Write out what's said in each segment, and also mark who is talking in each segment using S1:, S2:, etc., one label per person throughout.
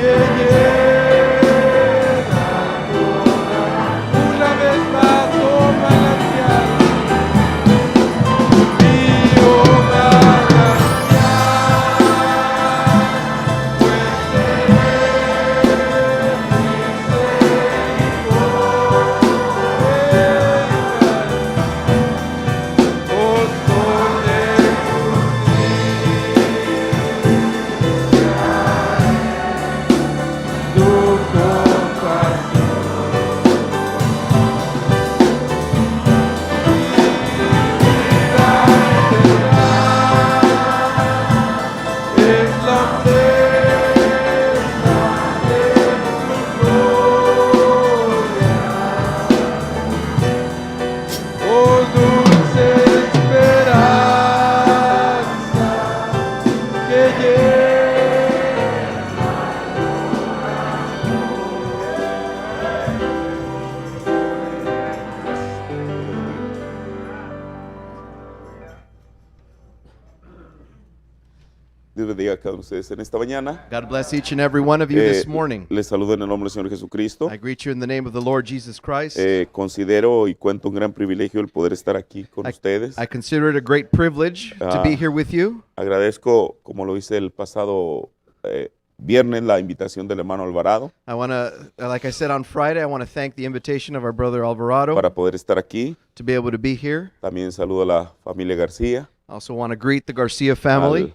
S1: que llena toda. Una vez más, oh manantial, río manantial, fuente misericordia, oh sol de tu compasión. Es la prenda de tu gloria, oh dulce esperanza que llena.
S2: Dios bendiga a cada uno de ustedes en esta mañana.
S3: God bless each and every one of you this morning.
S2: Les saludo en el nombre del Señor Jesucristo.
S3: I greet you in the name of the Lord Jesus Christ.
S2: Considero y cuento un gran privilegio el poder estar aquí con ustedes.
S3: I consider it a great privilege to be here with you.
S2: Agradezco, como lo hice el pasado viernes, la invitación del hermano Alvarado
S3: I want to, like I said on Friday, I want to thank the invitation of our brother Alvarado
S2: para poder estar aquí.
S3: to be able to be here.
S2: También saludo a la familia García,
S3: I also want to greet the Garcia family,
S2: al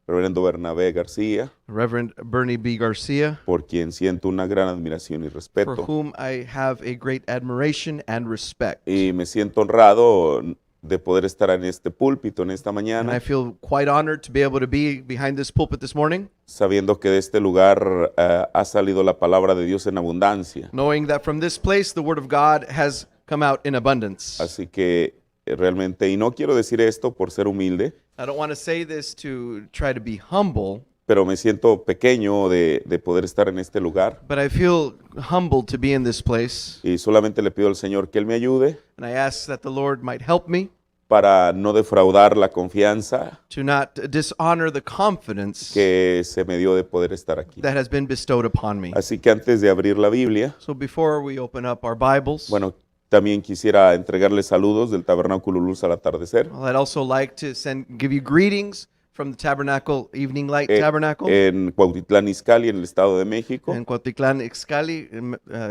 S2: reverendo Bernabé García,
S3: Reverend Bernie B. Garcia,
S2: por quien siento una gran admiración y
S3: for
S2: respeto.
S3: whom I have a great admiration and respect.
S2: Y me siento honrado de poder estar en este púlpito en esta
S3: And I
S2: mañana,
S3: feel quite honored to be able to be behind this pulpit this morning,
S2: sabiendo que de este lugar ha salido la palabra de Dios en abundancia.
S3: knowing that from this place the Word of God has come out in abundance.
S2: Así que realmente, y no quiero decir esto por ser humilde,
S3: I don't want to say this to try to be humble,
S2: pero me siento pequeño de poder estar en este lugar.
S3: but I feel humbled to be in this place.
S2: Y solamente le pido al Señor que Él me ayude
S3: And I ask that the Lord might help me
S2: para no defraudar la confianza
S3: to not dishonor the confidence
S2: que se me dio de poder estar aquí.
S3: that has been bestowed upon me.
S2: Así que antes de abrir la Biblia,
S3: So before we open up our Bibles,
S2: bueno, también quisiera entregarles saludos del Tabernáculo Luz al Atardecer.
S3: I'd also like to give you greetings from the Tabernacle, Evening Light Tabernacle,
S2: En Cuautitlán Izcalli, en el Estado de México.
S3: in Cuautitlán, Ixcali,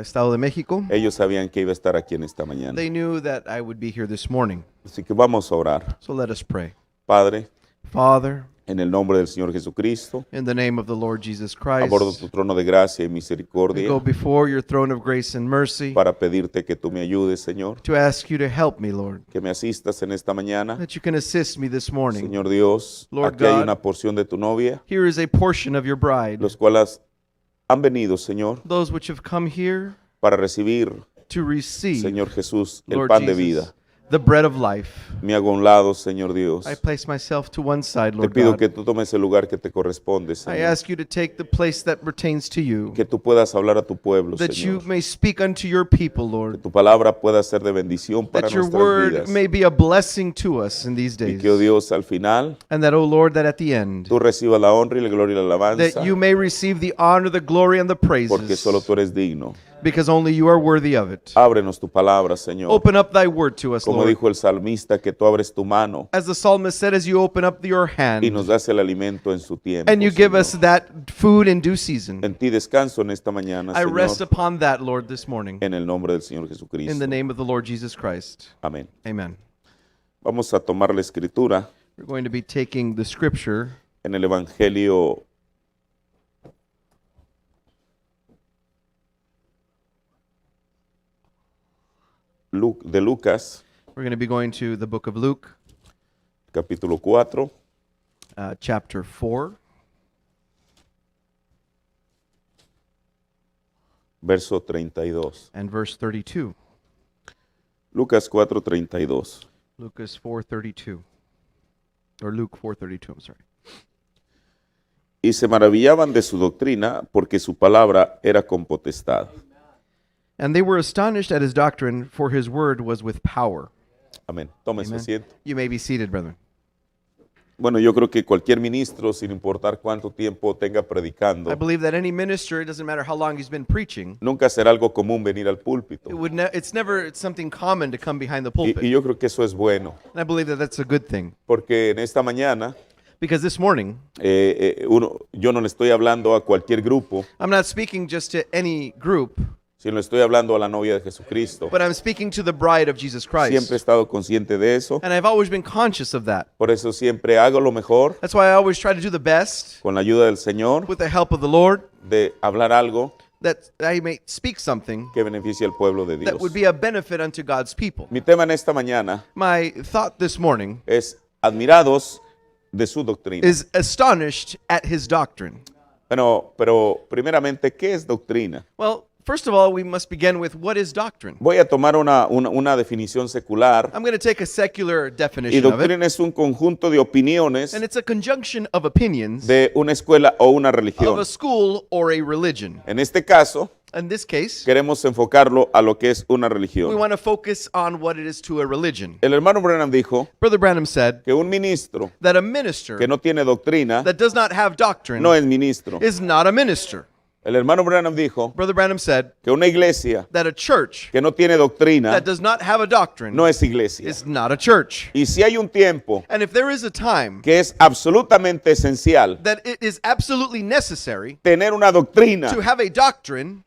S3: Estado de México.
S2: Ellos sabían que iba a estar aquí en esta mañana.
S3: They knew that I would be here this morning.
S2: Así que vamos a orar.
S3: So let us pray.
S2: Padre,
S3: Father,
S2: en el nombre del Señor Jesucristo,
S3: in the name of the Lord Jesus Christ,
S2: abordo tu trono de gracia y
S3: we
S2: misericordia
S3: go before your throne of grace and mercy
S2: para pedirte que tú me ayudes, Señor,
S3: to ask you to help me, Lord,
S2: que me asistas en esta mañana.
S3: that you can assist me this morning.
S2: Señor Dios,
S3: Lord
S2: aquí hay
S3: God,
S2: una porción de tu novia,
S3: Here is a portion of your bride,
S2: los cuales han venido, Señor,
S3: those which have come here
S2: para recibir,
S3: to receive,
S2: Señor Jesús, el
S3: Lord
S2: pan de
S3: Jesus,
S2: vida.
S3: the bread of life.
S2: Me hago a un lado, Señor Dios.
S3: I place myself to one side,
S2: Te
S3: Lord
S2: pido
S3: God.
S2: que tú tomes el lugar que te corresponde,
S3: I
S2: Señor.
S3: ask you to take the place that pertains to you,
S2: Que tú puedas hablar a tu pueblo,
S3: that you
S2: Señor.
S3: may speak unto your people,
S2: Que
S3: Lord,
S2: tu palabra pueda ser de bendición para
S3: that your
S2: nuestras
S3: word
S2: vidas.
S3: may be a blessing to us in these
S2: Y
S3: days,
S2: que, oh Dios, al final
S3: and that, oh Lord, that at the end,
S2: tú recibas la honra y la gloria y la alabanza,
S3: that you may receive the honor, the glory, and the
S2: porque
S3: praises,
S2: solo tú eres digno.
S3: because only you are worthy of it.
S2: Ábrenos tu palabra, Señor.
S3: Open up thy word to us,
S2: Como
S3: Lord.
S2: dijo el salmista, que tú abres tu mano
S3: As the psalmist said, as you open up your
S2: y
S3: hand,
S2: nos das el alimento en su tiempo.
S3: and you give
S2: Señor.
S3: us that food in due season.
S2: En ti descanso en esta mañana,
S3: I rest
S2: Señor,
S3: upon that, Lord, this morning.
S2: en el nombre del Señor
S3: In
S2: Jesucristo.
S3: the name of the Lord Jesus Christ.
S2: Amén.
S3: Amen.
S2: Vamos a tomar la escritura
S3: We're going to be taking the scripture
S2: en el Evangelio de Lucas,
S3: We're going to be going to the book of Luke,
S2: capítulo 4,
S3: chapter 4,
S2: verso 32.
S3: and verse 32.
S2: Lucas 4:32.
S3: Lucas 4:32. Or Luke 4:32, I'm sorry.
S2: Y se maravillaban de su doctrina, porque su palabra era con potestad.
S3: And they were astonished at his doctrine, for his word was with power.
S2: Amén. Tome su
S3: Amen.
S2: asiento.
S3: You may be seated, brethren.
S2: Bueno, yo creo que cualquier ministro, sin importar cuánto tiempo tenga
S3: I
S2: predicando,
S3: believe that any minister, it doesn't matter how long he's been preaching,
S2: nunca será algo común venir al púlpito.
S3: it's never something common to come behind the
S2: Y
S3: pulpit.
S2: yo creo que eso es bueno,
S3: And I believe that that's a good thing.
S2: porque en esta mañana
S3: Because this morning,
S2: yo no le estoy hablando a cualquier grupo,
S3: I'm not speaking just to any group,
S2: sino le estoy hablando a la novia de Jesucristo.
S3: but I'm speaking to the bride of Jesus
S2: Siempre he
S3: Christ.
S2: estado consciente de eso,
S3: And I've always been conscious of that.
S2: por eso siempre hago lo mejor
S3: That's why I always try to do the best
S2: con la ayuda del Señor
S3: with the help of the Lord,
S2: de hablar algo
S3: that I may speak something
S2: que beneficie al pueblo de Dios.
S3: that would be a benefit unto God's people.
S2: Mi tema en esta mañana
S3: My thought this morning
S2: es admirados de su doctrina.
S3: is astonished at his doctrine.
S2: Pero primeramente, ¿qué es doctrina?
S3: Well, first of all, we must begin with what is doctrine.
S2: Voy a tomar una definición secular.
S3: I'm going to take a secular
S2: Y
S3: definition of it,
S2: doctrina es un conjunto de opiniones
S3: and it's a conjunction of opinions
S2: de una escuela o una
S3: of
S2: religión.
S3: a school or a religion.
S2: En este caso,
S3: In this case,
S2: queremos enfocarlo a lo que es una
S3: we
S2: religión.
S3: want to focus on what it is to a religion.
S2: El hermano Branham dijo
S3: Brother Branham said
S2: que un ministro
S3: that a minister
S2: que no tiene doctrina
S3: that does not have doctrine
S2: no es ministro.
S3: is not a minister.
S2: El hermano Branham dijo
S3: Brother Branham said
S2: que una iglesia
S3: that a church
S2: que no tiene doctrina
S3: that does not have a doctrine
S2: no es iglesia.
S3: is not a church.
S2: Y si hay un tiempo
S3: And if there is a time
S2: que es absolutamente esencial
S3: that it is absolutely necessary
S2: tener una doctrina
S3: to have a doctrine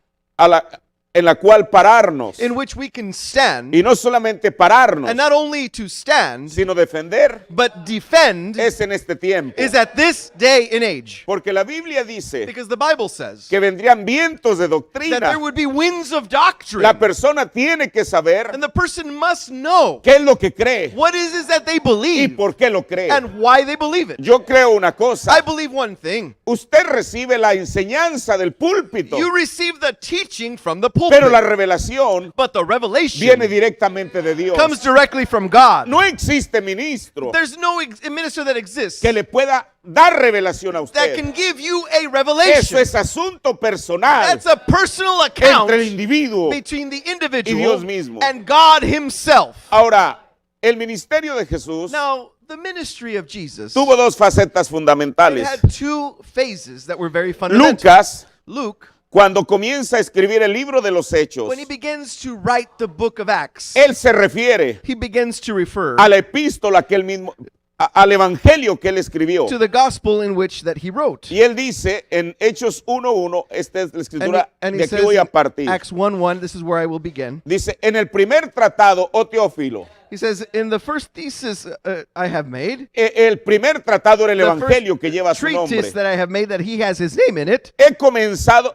S2: en la cual pararnos,
S3: in which we can stand,
S2: y no solamente pararnos,
S3: and not only to stand,
S2: sino defender,
S3: but defend,
S2: es en este tiempo.
S3: is at this day and age.
S2: Porque la Biblia dice
S3: Because the Bible says
S2: que vendrían vientos de
S3: that
S2: doctrina.
S3: there would be winds of doctrine,
S2: La persona tiene que saber
S3: and the person must know
S2: qué es lo que cree
S3: what is that they
S2: y
S3: believe
S2: por qué lo cree.
S3: and why they believe it.
S2: Yo creo una cosa.
S3: I believe one thing.
S2: Usted recibe la enseñanza del púlpito,
S3: You receive the teaching from the
S2: pero la
S3: pulpit,
S2: revelación
S3: but the revelation
S2: viene directamente de Dios.
S3: comes directly from God.
S2: No existe ministro
S3: There's no minister that exists
S2: que le pueda dar revelación a
S3: that
S2: usted.
S3: can give you a
S2: Eso
S3: revelation.
S2: es asunto personal
S3: That's a personal account
S2: entre el individuo.
S3: between the
S2: Dios
S3: individual
S2: mismo.
S3: and God himself.
S2: Ahora, el ministerio de Jesús
S3: Now, the ministry of Jesus,
S2: tuvo dos facetas
S3: it
S2: fundamentales.
S3: had two phases that were very fundamental.
S2: Lucas,
S3: Luke,
S2: cuando comienza a escribir el libro de los Hechos,
S3: when he begins to write the book of Acts,
S2: él se refiere
S3: he begins to refer
S2: a la epístola que él mismo, al evangelio que él escribió.
S3: to the gospel in which that he wrote.
S2: Y él dice en Hechos 1:1, esta es la escritura,
S3: And
S2: de
S3: he
S2: aquí
S3: says
S2: voy a
S3: in
S2: partir.
S3: Acts 1:1, this is where I will begin.
S2: Dice, en el primer tratado, oh Teófilo,
S3: He says, in the first thesis I have made,
S2: el primer tratado era el
S3: the
S2: evangelio que lleva
S3: first
S2: su nombre.
S3: treatise that I have made that he has his name in it,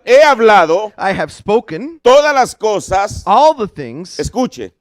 S2: He hablado
S3: I have spoken
S2: todas las cosas,
S3: all the things,
S2: escuche,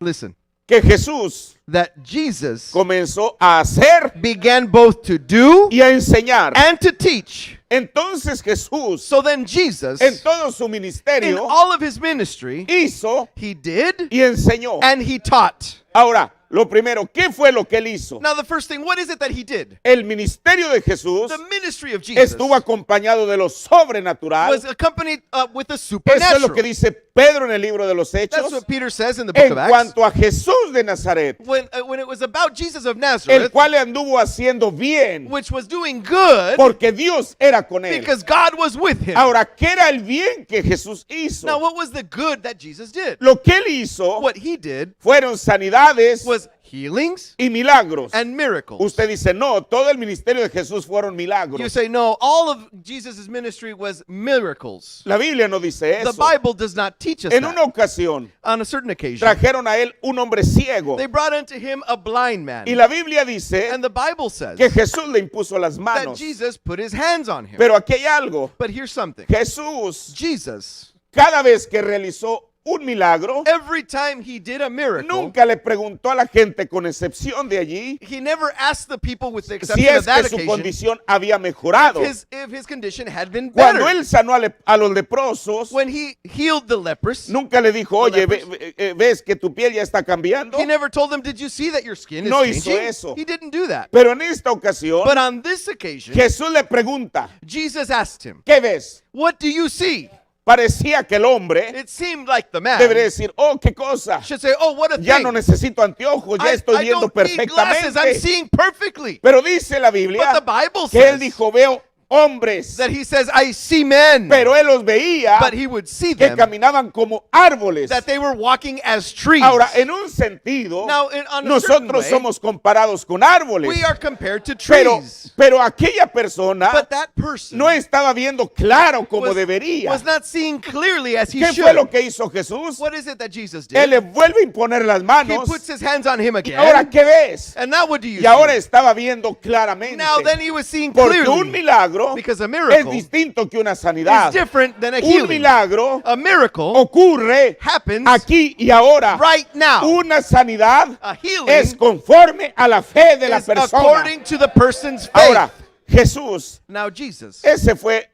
S3: listen,
S2: que Jesús
S3: that Jesus
S2: comenzó a hacer
S3: began both to do
S2: y a enseñar.
S3: and to teach.
S2: Entonces Jesús,
S3: So then Jesus,
S2: en todo su
S3: in
S2: ministerio,
S3: all of his ministry,
S2: hizo
S3: he did
S2: y enseñó.
S3: and he taught.
S2: Ahora, lo primero, ¿qué fue lo que él hizo?
S3: Now the first thing, what is it that he did?
S2: El ministerio de Jesús
S3: The ministry of Jesus
S2: estuvo acompañado de lo sobrenatural.
S3: was accompanied with the
S2: Eso es lo que
S3: supernatural.
S2: dice Pedro en el libro de los
S3: That's
S2: Hechos.
S3: what Peter says in the book
S2: En
S3: of Acts.
S2: cuanto a Jesús de Nazaret,
S3: When it was about Jesus of
S2: el
S3: Nazareth,
S2: cual le anduvo haciendo bien,
S3: which was doing good
S2: porque Dios era con él.
S3: because God was with him.
S2: Ahora, ¿qué era el bien que Jesús hizo?
S3: Now, what was the good that Jesus did?
S2: Lo que él hizo
S3: What he did
S2: fueron sanidades
S3: was healings
S2: y milagros.
S3: and miracles.
S2: Usted dice, no, todo el ministerio de Jesús fueron
S3: You
S2: milagros.
S3: say, no, all of Jesus' ministry was miracles.
S2: La Biblia no dice
S3: The
S2: eso.
S3: Bible does not teach us
S2: En una
S3: that.
S2: ocasión,
S3: On a certain occasion,
S2: trajeron a él un hombre ciego.
S3: they brought unto him a blind man.
S2: Y la Biblia dice
S3: And the Bible says
S2: que Jesús le impuso las
S3: that
S2: manos.
S3: Jesus put his hands on him.
S2: Pero aquí hay algo.
S3: But here's something.
S2: Jesús,
S3: Jesus,
S2: cada vez que realizó un milagro,
S3: every time he did a miracle,
S2: nunca le preguntó a la gente, con excepción de allí,
S3: he never asked the people with the
S2: si
S3: exception of
S2: es
S3: that
S2: que su
S3: occasion
S2: condición había mejorado.
S3: if his condition had been better.
S2: Cuando él sanó a los leprosos,
S3: When he healed the lepers,
S2: nunca le dijo, oye,
S3: lepers.
S2: ¿ves que tu piel ya está cambiando?
S3: he never told them, did you see that your skin is
S2: No hizo
S3: changing?
S2: eso.
S3: He didn't do that.
S2: Pero en esta ocasión,
S3: But on this occasion,
S2: Jesús le pregunta,
S3: Jesus asked him,
S2: ¿qué ves?
S3: what do you see?
S2: parecía que el hombre
S3: it seemed like the man
S2: debería decir, oh, qué cosa,
S3: should say, oh, what a
S2: ya
S3: thing.
S2: no necesito anteojos, ya
S3: I
S2: estoy viendo
S3: don't need glasses. I'm
S2: perfectamente.
S3: seeing perfectly.
S2: Pero dice la Biblia
S3: But the Bible
S2: que él
S3: says
S2: dijo, veo hombres,
S3: that he says, I see men.
S2: pero él los veía
S3: But he would see
S2: que
S3: them,
S2: caminaban como árboles.
S3: that they were walking as trees.
S2: Ahora, en un sentido,
S3: Now, on a certain
S2: nosotros
S3: way,
S2: somos comparados con árboles,
S3: we are compared to
S2: pero,
S3: trees.
S2: pero aquella persona
S3: But that person
S2: no estaba viendo claro como
S3: was,
S2: debería.
S3: was not seeing clearly as he
S2: ¿Qué
S3: should.
S2: fue lo que hizo Jesús?
S3: What is it that Jesus
S2: Él
S3: did?
S2: le vuelve a imponer las
S3: He
S2: manos.
S3: puts his hands on him
S2: Y
S3: again.
S2: ahora, ¿qué ves?
S3: And now what do you
S2: Y ahora
S3: see?
S2: estaba viendo claramente.
S3: Now then he was seeing
S2: Porque un
S3: clearly.
S2: milagro
S3: Because a
S2: es
S3: miracle
S2: distinto que una
S3: is
S2: sanidad.
S3: different than a
S2: Un
S3: healing.
S2: milagro
S3: A miracle
S2: ocurre
S3: happens
S2: aquí y ahora.
S3: right now.
S2: Una sanidad
S3: A healing
S2: es conforme a la fe de la
S3: is
S2: persona.
S3: according to the person's faith.
S2: Ahora, Jesús,
S3: Now Jesus,
S2: ese fue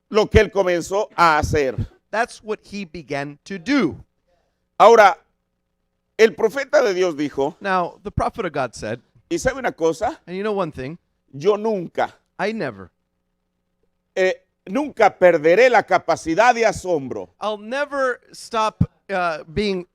S2: lo que él comenzó a hacer.
S3: that's what he began to do.
S2: Ahora, el profeta de Dios dijo,
S3: Now, the prophet of God said,
S2: y sabe una cosa,
S3: and you know one thing,
S2: yo nunca,
S3: I never,
S2: nunca perderé la capacidad de asombro
S3: I'll never stop being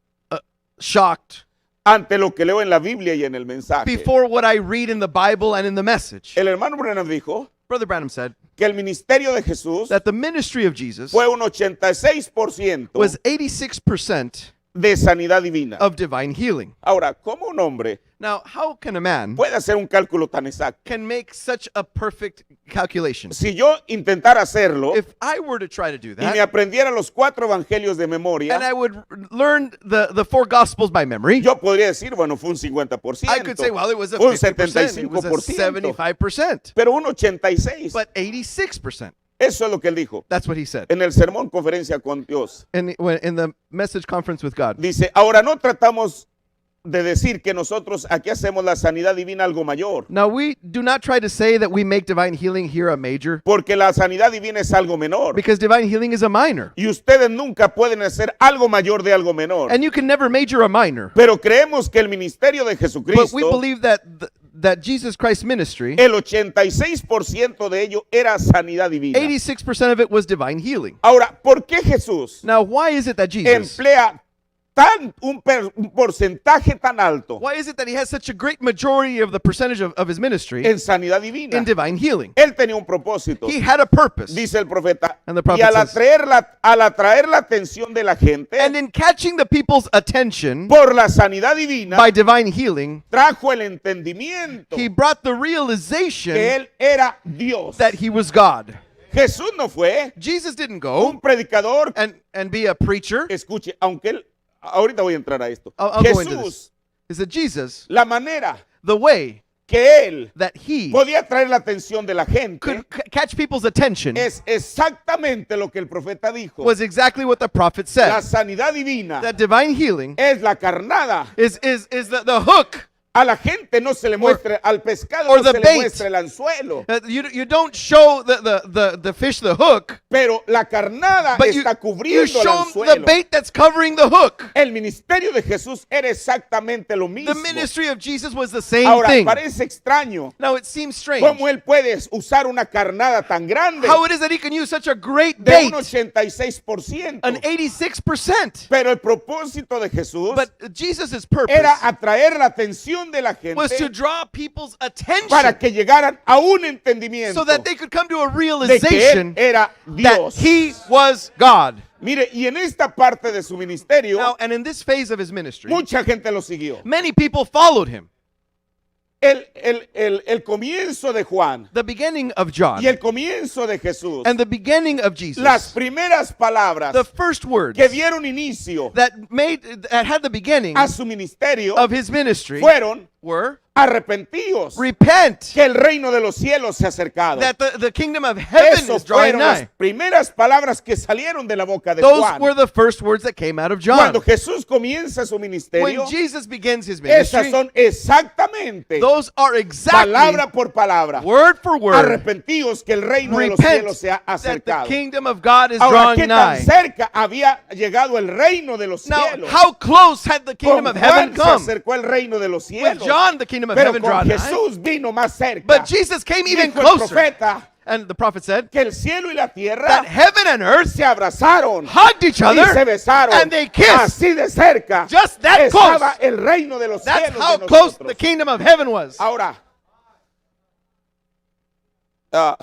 S3: shocked
S2: ante lo que leo en la Biblia y en el mensaje.
S3: before what I read in the Bible and in the message.
S2: El hermano Branham dijo
S3: Brother Branham said
S2: que el ministerio de Jesús
S3: that the ministry of Jesus
S2: fue un 86%
S3: was 86%
S2: de sanidad divina.
S3: of divine healing.
S2: Ahora, ¿cómo un hombre
S3: Now, how can a man
S2: puede hacer un cálculo tan exacto?
S3: can make such a perfect calculation?
S2: Si yo intentara hacerlo
S3: If I were to try to do
S2: y me
S3: that,
S2: aprendiera los 4 evangelios de
S3: and
S2: memoria,
S3: I would learn the 4 gospels by memory,
S2: yo podría decir, bueno, fue un 50%,
S3: I could say, well, it was a
S2: un
S3: 50%, it was a
S2: 75%,
S3: 75%,
S2: pero un 86%.
S3: but 86%.
S2: Eso es lo que él dijo
S3: That's what he said
S2: en el sermón Conferencia con Dios.
S3: in the message conference with God.
S2: Dice, ahora no tratamos de decir que nosotros aquí hacemos la sanidad divina algo mayor,
S3: Now, we do not try to say that we make divine healing here a major,
S2: porque la sanidad divina es algo menor.
S3: because divine healing is a minor.
S2: Y ustedes nunca pueden hacer algo mayor de algo menor.
S3: And you can never major a minor.
S2: Pero creemos que el ministerio de
S3: But we
S2: Jesucristo,
S3: believe that that Jesus Christ's ministry,
S2: el 86% de ello era sanidad divina.
S3: 86% of it was divine healing.
S2: Ahora, ¿por qué Jesús
S3: Now, why is it that Jesus,
S2: emplea un porcentaje tan alto
S3: why is it that he has such a great majority of the percentage of his ministry
S2: en sanidad divina?
S3: in divine healing?
S2: Él tenía un propósito,
S3: He had a purpose.
S2: dice el profeta,
S3: And the prophet
S2: y al
S3: says-
S2: atraer la atención de la gente
S3: And in catching the people's attention
S2: por la sanidad divina,
S3: by divine healing,
S2: trajo el entendimiento
S3: he brought the
S2: que
S3: realization
S2: él era Dios.
S3: that he was God.
S2: Jesús no fue
S3: Jesus didn't
S2: un
S3: go
S2: predicador.
S3: and be a preacher.
S2: Escuche, aunque él, ahorita voy a entrar a esto.
S3: I'll go into
S2: Jesús,
S3: this. Is that Jesus,
S2: la manera
S3: the way
S2: que él
S3: that he
S2: podía atraer la atención de la gente
S3: could catch people's attention
S2: es exactamente lo que el profeta dijo.
S3: was exactly what the prophet
S2: La
S3: said.
S2: sanidad divina
S3: That divine healing
S2: es la carnada.
S3: is the hook.
S2: A la gente no se le muestra, al pescado
S3: or
S2: no
S3: the
S2: se le
S3: bait.
S2: muestra el anzuelo.
S3: You don't show the fish the hook,
S2: Pero la carnada
S3: but you
S2: está cubriendo el
S3: show the
S2: anzuelo.
S3: bait that's covering the hook.
S2: El ministerio de Jesús era exactamente lo mismo.
S3: The ministry of Jesus was the same
S2: Ahora,
S3: thing.
S2: parece extraño
S3: Now it seems strange
S2: cómo él puede usar una carnada tan grande
S3: how it is that he can use such a great
S2: de
S3: bait,
S2: un 86%.
S3: an 86%.
S2: Pero el propósito de Jesús
S3: But Jesus' purpose
S2: era atraer la atención de la
S3: was to
S2: gente
S3: draw people's
S2: para
S3: attention
S2: que llegaran a un entendimiento
S3: so that they could come to a
S2: de que él
S3: realization
S2: era
S3: that
S2: Dios.
S3: he was God.
S2: Mire, y en esta parte de su ministerio,
S3: Now, and in this phase of his ministry,
S2: mucha gente lo siguió.
S3: many people followed him.
S2: El comienzo de Juan
S3: The beginning of John
S2: y el comienzo de Jesús,
S3: and the beginning of Jesus,
S2: las primeras palabras
S3: the first words
S2: que dieron inicio
S3: that had the beginning
S2: a su ministerio
S3: of his ministry
S2: fueron
S3: were
S2: arrepentidos,
S3: repent,
S2: que el reino de los cielos se ha acercado.
S3: that the kingdom of heaven
S2: Esas
S3: is drawing
S2: fueron las
S3: nigh.
S2: primeras palabras que salieron de la boca de
S3: Those
S2: Juan.
S3: were the first words that came out of John.
S2: Cuando Jesús comienza su ministerio,
S3: When Jesus begins his
S2: esas
S3: ministry,
S2: son exactamente,
S3: those are exactly,
S2: palabra por palabra,
S3: word for word,
S2: arrepentidos, que el reino de los
S3: repent
S2: cielos se ha
S3: that the
S2: acercado.
S3: kingdom of God is
S2: Ahora,
S3: drawing
S2: ¿qué tan
S3: nigh.
S2: cerca había llegado el reino de los
S3: Now,
S2: cielos?
S3: how close had the kingdom
S2: Con
S3: of heaven
S2: Juan se
S3: come?
S2: acercó el reino de los
S3: With
S2: cielos,
S3: John, the kingdom of
S2: pero
S3: heaven
S2: con
S3: drawn nigh.
S2: Jesús vino más cerca.
S3: But Jesus came even
S2: Dijo el
S3: closer.
S2: profeta,
S3: And the prophet said
S2: que el cielo y la tierra
S3: that heaven and earth
S2: se abrazaron
S3: hugged each
S2: y se
S3: other
S2: besaron.
S3: and they kissed.
S2: Así de cerca
S3: Just that
S2: estaba
S3: close.
S2: el reino de los
S3: That's
S2: cielos
S3: how
S2: de
S3: close
S2: nosotros.
S3: the kingdom of heaven was.
S2: Ahora, ah,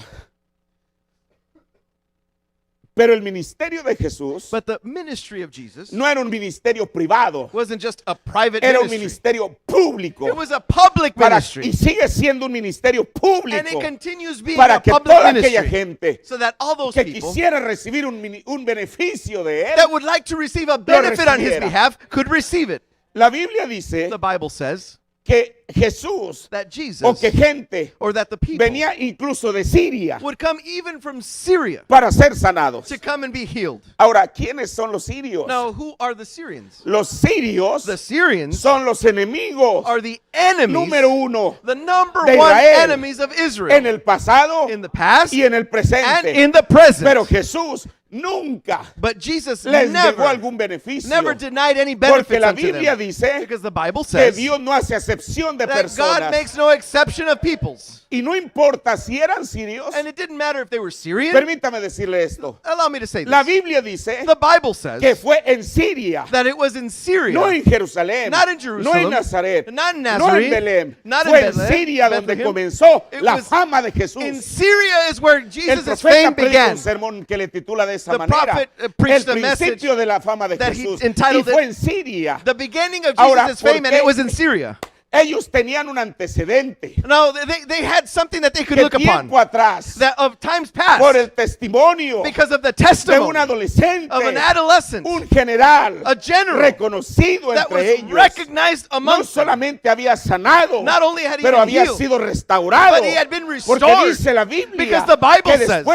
S2: pero el ministerio de Jesús
S3: But the ministry of Jesus
S2: no era un ministerio privado,
S3: wasn't just a private
S2: era un
S3: ministry.
S2: ministerio público.
S3: It was a public
S2: Para,
S3: ministry.
S2: y sigue siendo un ministerio
S3: And it
S2: público
S3: continues being
S2: para
S3: a
S2: que
S3: public
S2: toda aquella
S3: ministry.
S2: gente
S3: So that all those
S2: que
S3: people
S2: quisiera recibir un beneficio de él,
S3: that would like to receive a benefit on his
S2: recibiera.
S3: behalf could receive it.
S2: la Biblia dice
S3: The Bible says
S2: que Jesús
S3: that Jesus
S2: o que gente
S3: or that the people
S2: venía incluso de Siria
S3: would come even from Syria
S2: para ser sanados.
S3: to come and be healed.
S2: Ahora, ¿quiénes son los sirios?
S3: Now, who are the Syrians?
S2: Los sirios
S3: The Syrians
S2: son los enemigos
S3: are the enemies,
S2: número uno
S3: the number
S2: de
S3: one
S2: Israel
S3: enemies of
S2: en
S3: Israel
S2: el pasado
S3: in the past
S2: y en el
S3: and
S2: presente.
S3: in the present.
S2: Pero Jesús nunca
S3: But Jesus
S2: les negó
S3: never
S2: algún beneficio.
S3: denied any
S2: Porque
S3: benefits
S2: la
S3: unto
S2: Biblia
S3: them.
S2: dice
S3: Because the Bible
S2: que
S3: says
S2: Dios no hace acepción de
S3: that God
S2: personas.
S3: makes no exception of peoples.
S2: Y no importa si eran sirios.
S3: And it didn't matter if they were Syrian.
S2: Permítame decirle esto.
S3: Allow me to say
S2: La
S3: this.
S2: Biblia dice
S3: The Bible says
S2: que fue en Siria,
S3: that it was in Syria,
S2: no en Jerusalén,
S3: not in
S2: no
S3: Jerusalem,
S2: en Nazaret,
S3: not in
S2: no en
S3: Nazareth,
S2: Belén.
S3: not in
S2: Fue en
S3: Bethlehem,
S2: Siria donde
S3: Bethlehem.
S2: comenzó
S3: It
S2: la
S3: was
S2: fama de Jesús.
S3: in Syria is where
S2: El
S3: Jesus'
S2: profeta
S3: fame
S2: predica
S3: began.
S2: un sermón que le titula de esa
S3: The
S2: manera,
S3: prophet,
S2: el
S3: preached a message
S2: principio de la fama de
S3: that he
S2: Jesús. Y
S3: entitled
S2: fue
S3: it,
S2: en Siria.
S3: The beginning of
S2: Ahora,
S3: Jesus'
S2: ¿por
S3: fame, and
S2: qué?
S3: it was in Syria.
S2: Ellos tenían un antecedente
S3: No, they had something that they could
S2: que
S3: look upon
S2: tiempo atrás,
S3: that of times
S2: por el
S3: past
S2: testimonio
S3: because of the
S2: de un
S3: testimony
S2: adolescente,
S3: of an adolescent
S2: un general
S3: a general
S2: reconocido
S3: that was
S2: entre ellos.
S3: recognized
S2: No
S3: amongst them.
S2: solamente había sanado,
S3: Not only had he
S2: pero
S3: been
S2: había
S3: healed,
S2: sido restaurado.
S3: but he had been
S2: Porque
S3: restored.
S2: dice la Biblia
S3: Because the Bible
S2: que
S3: says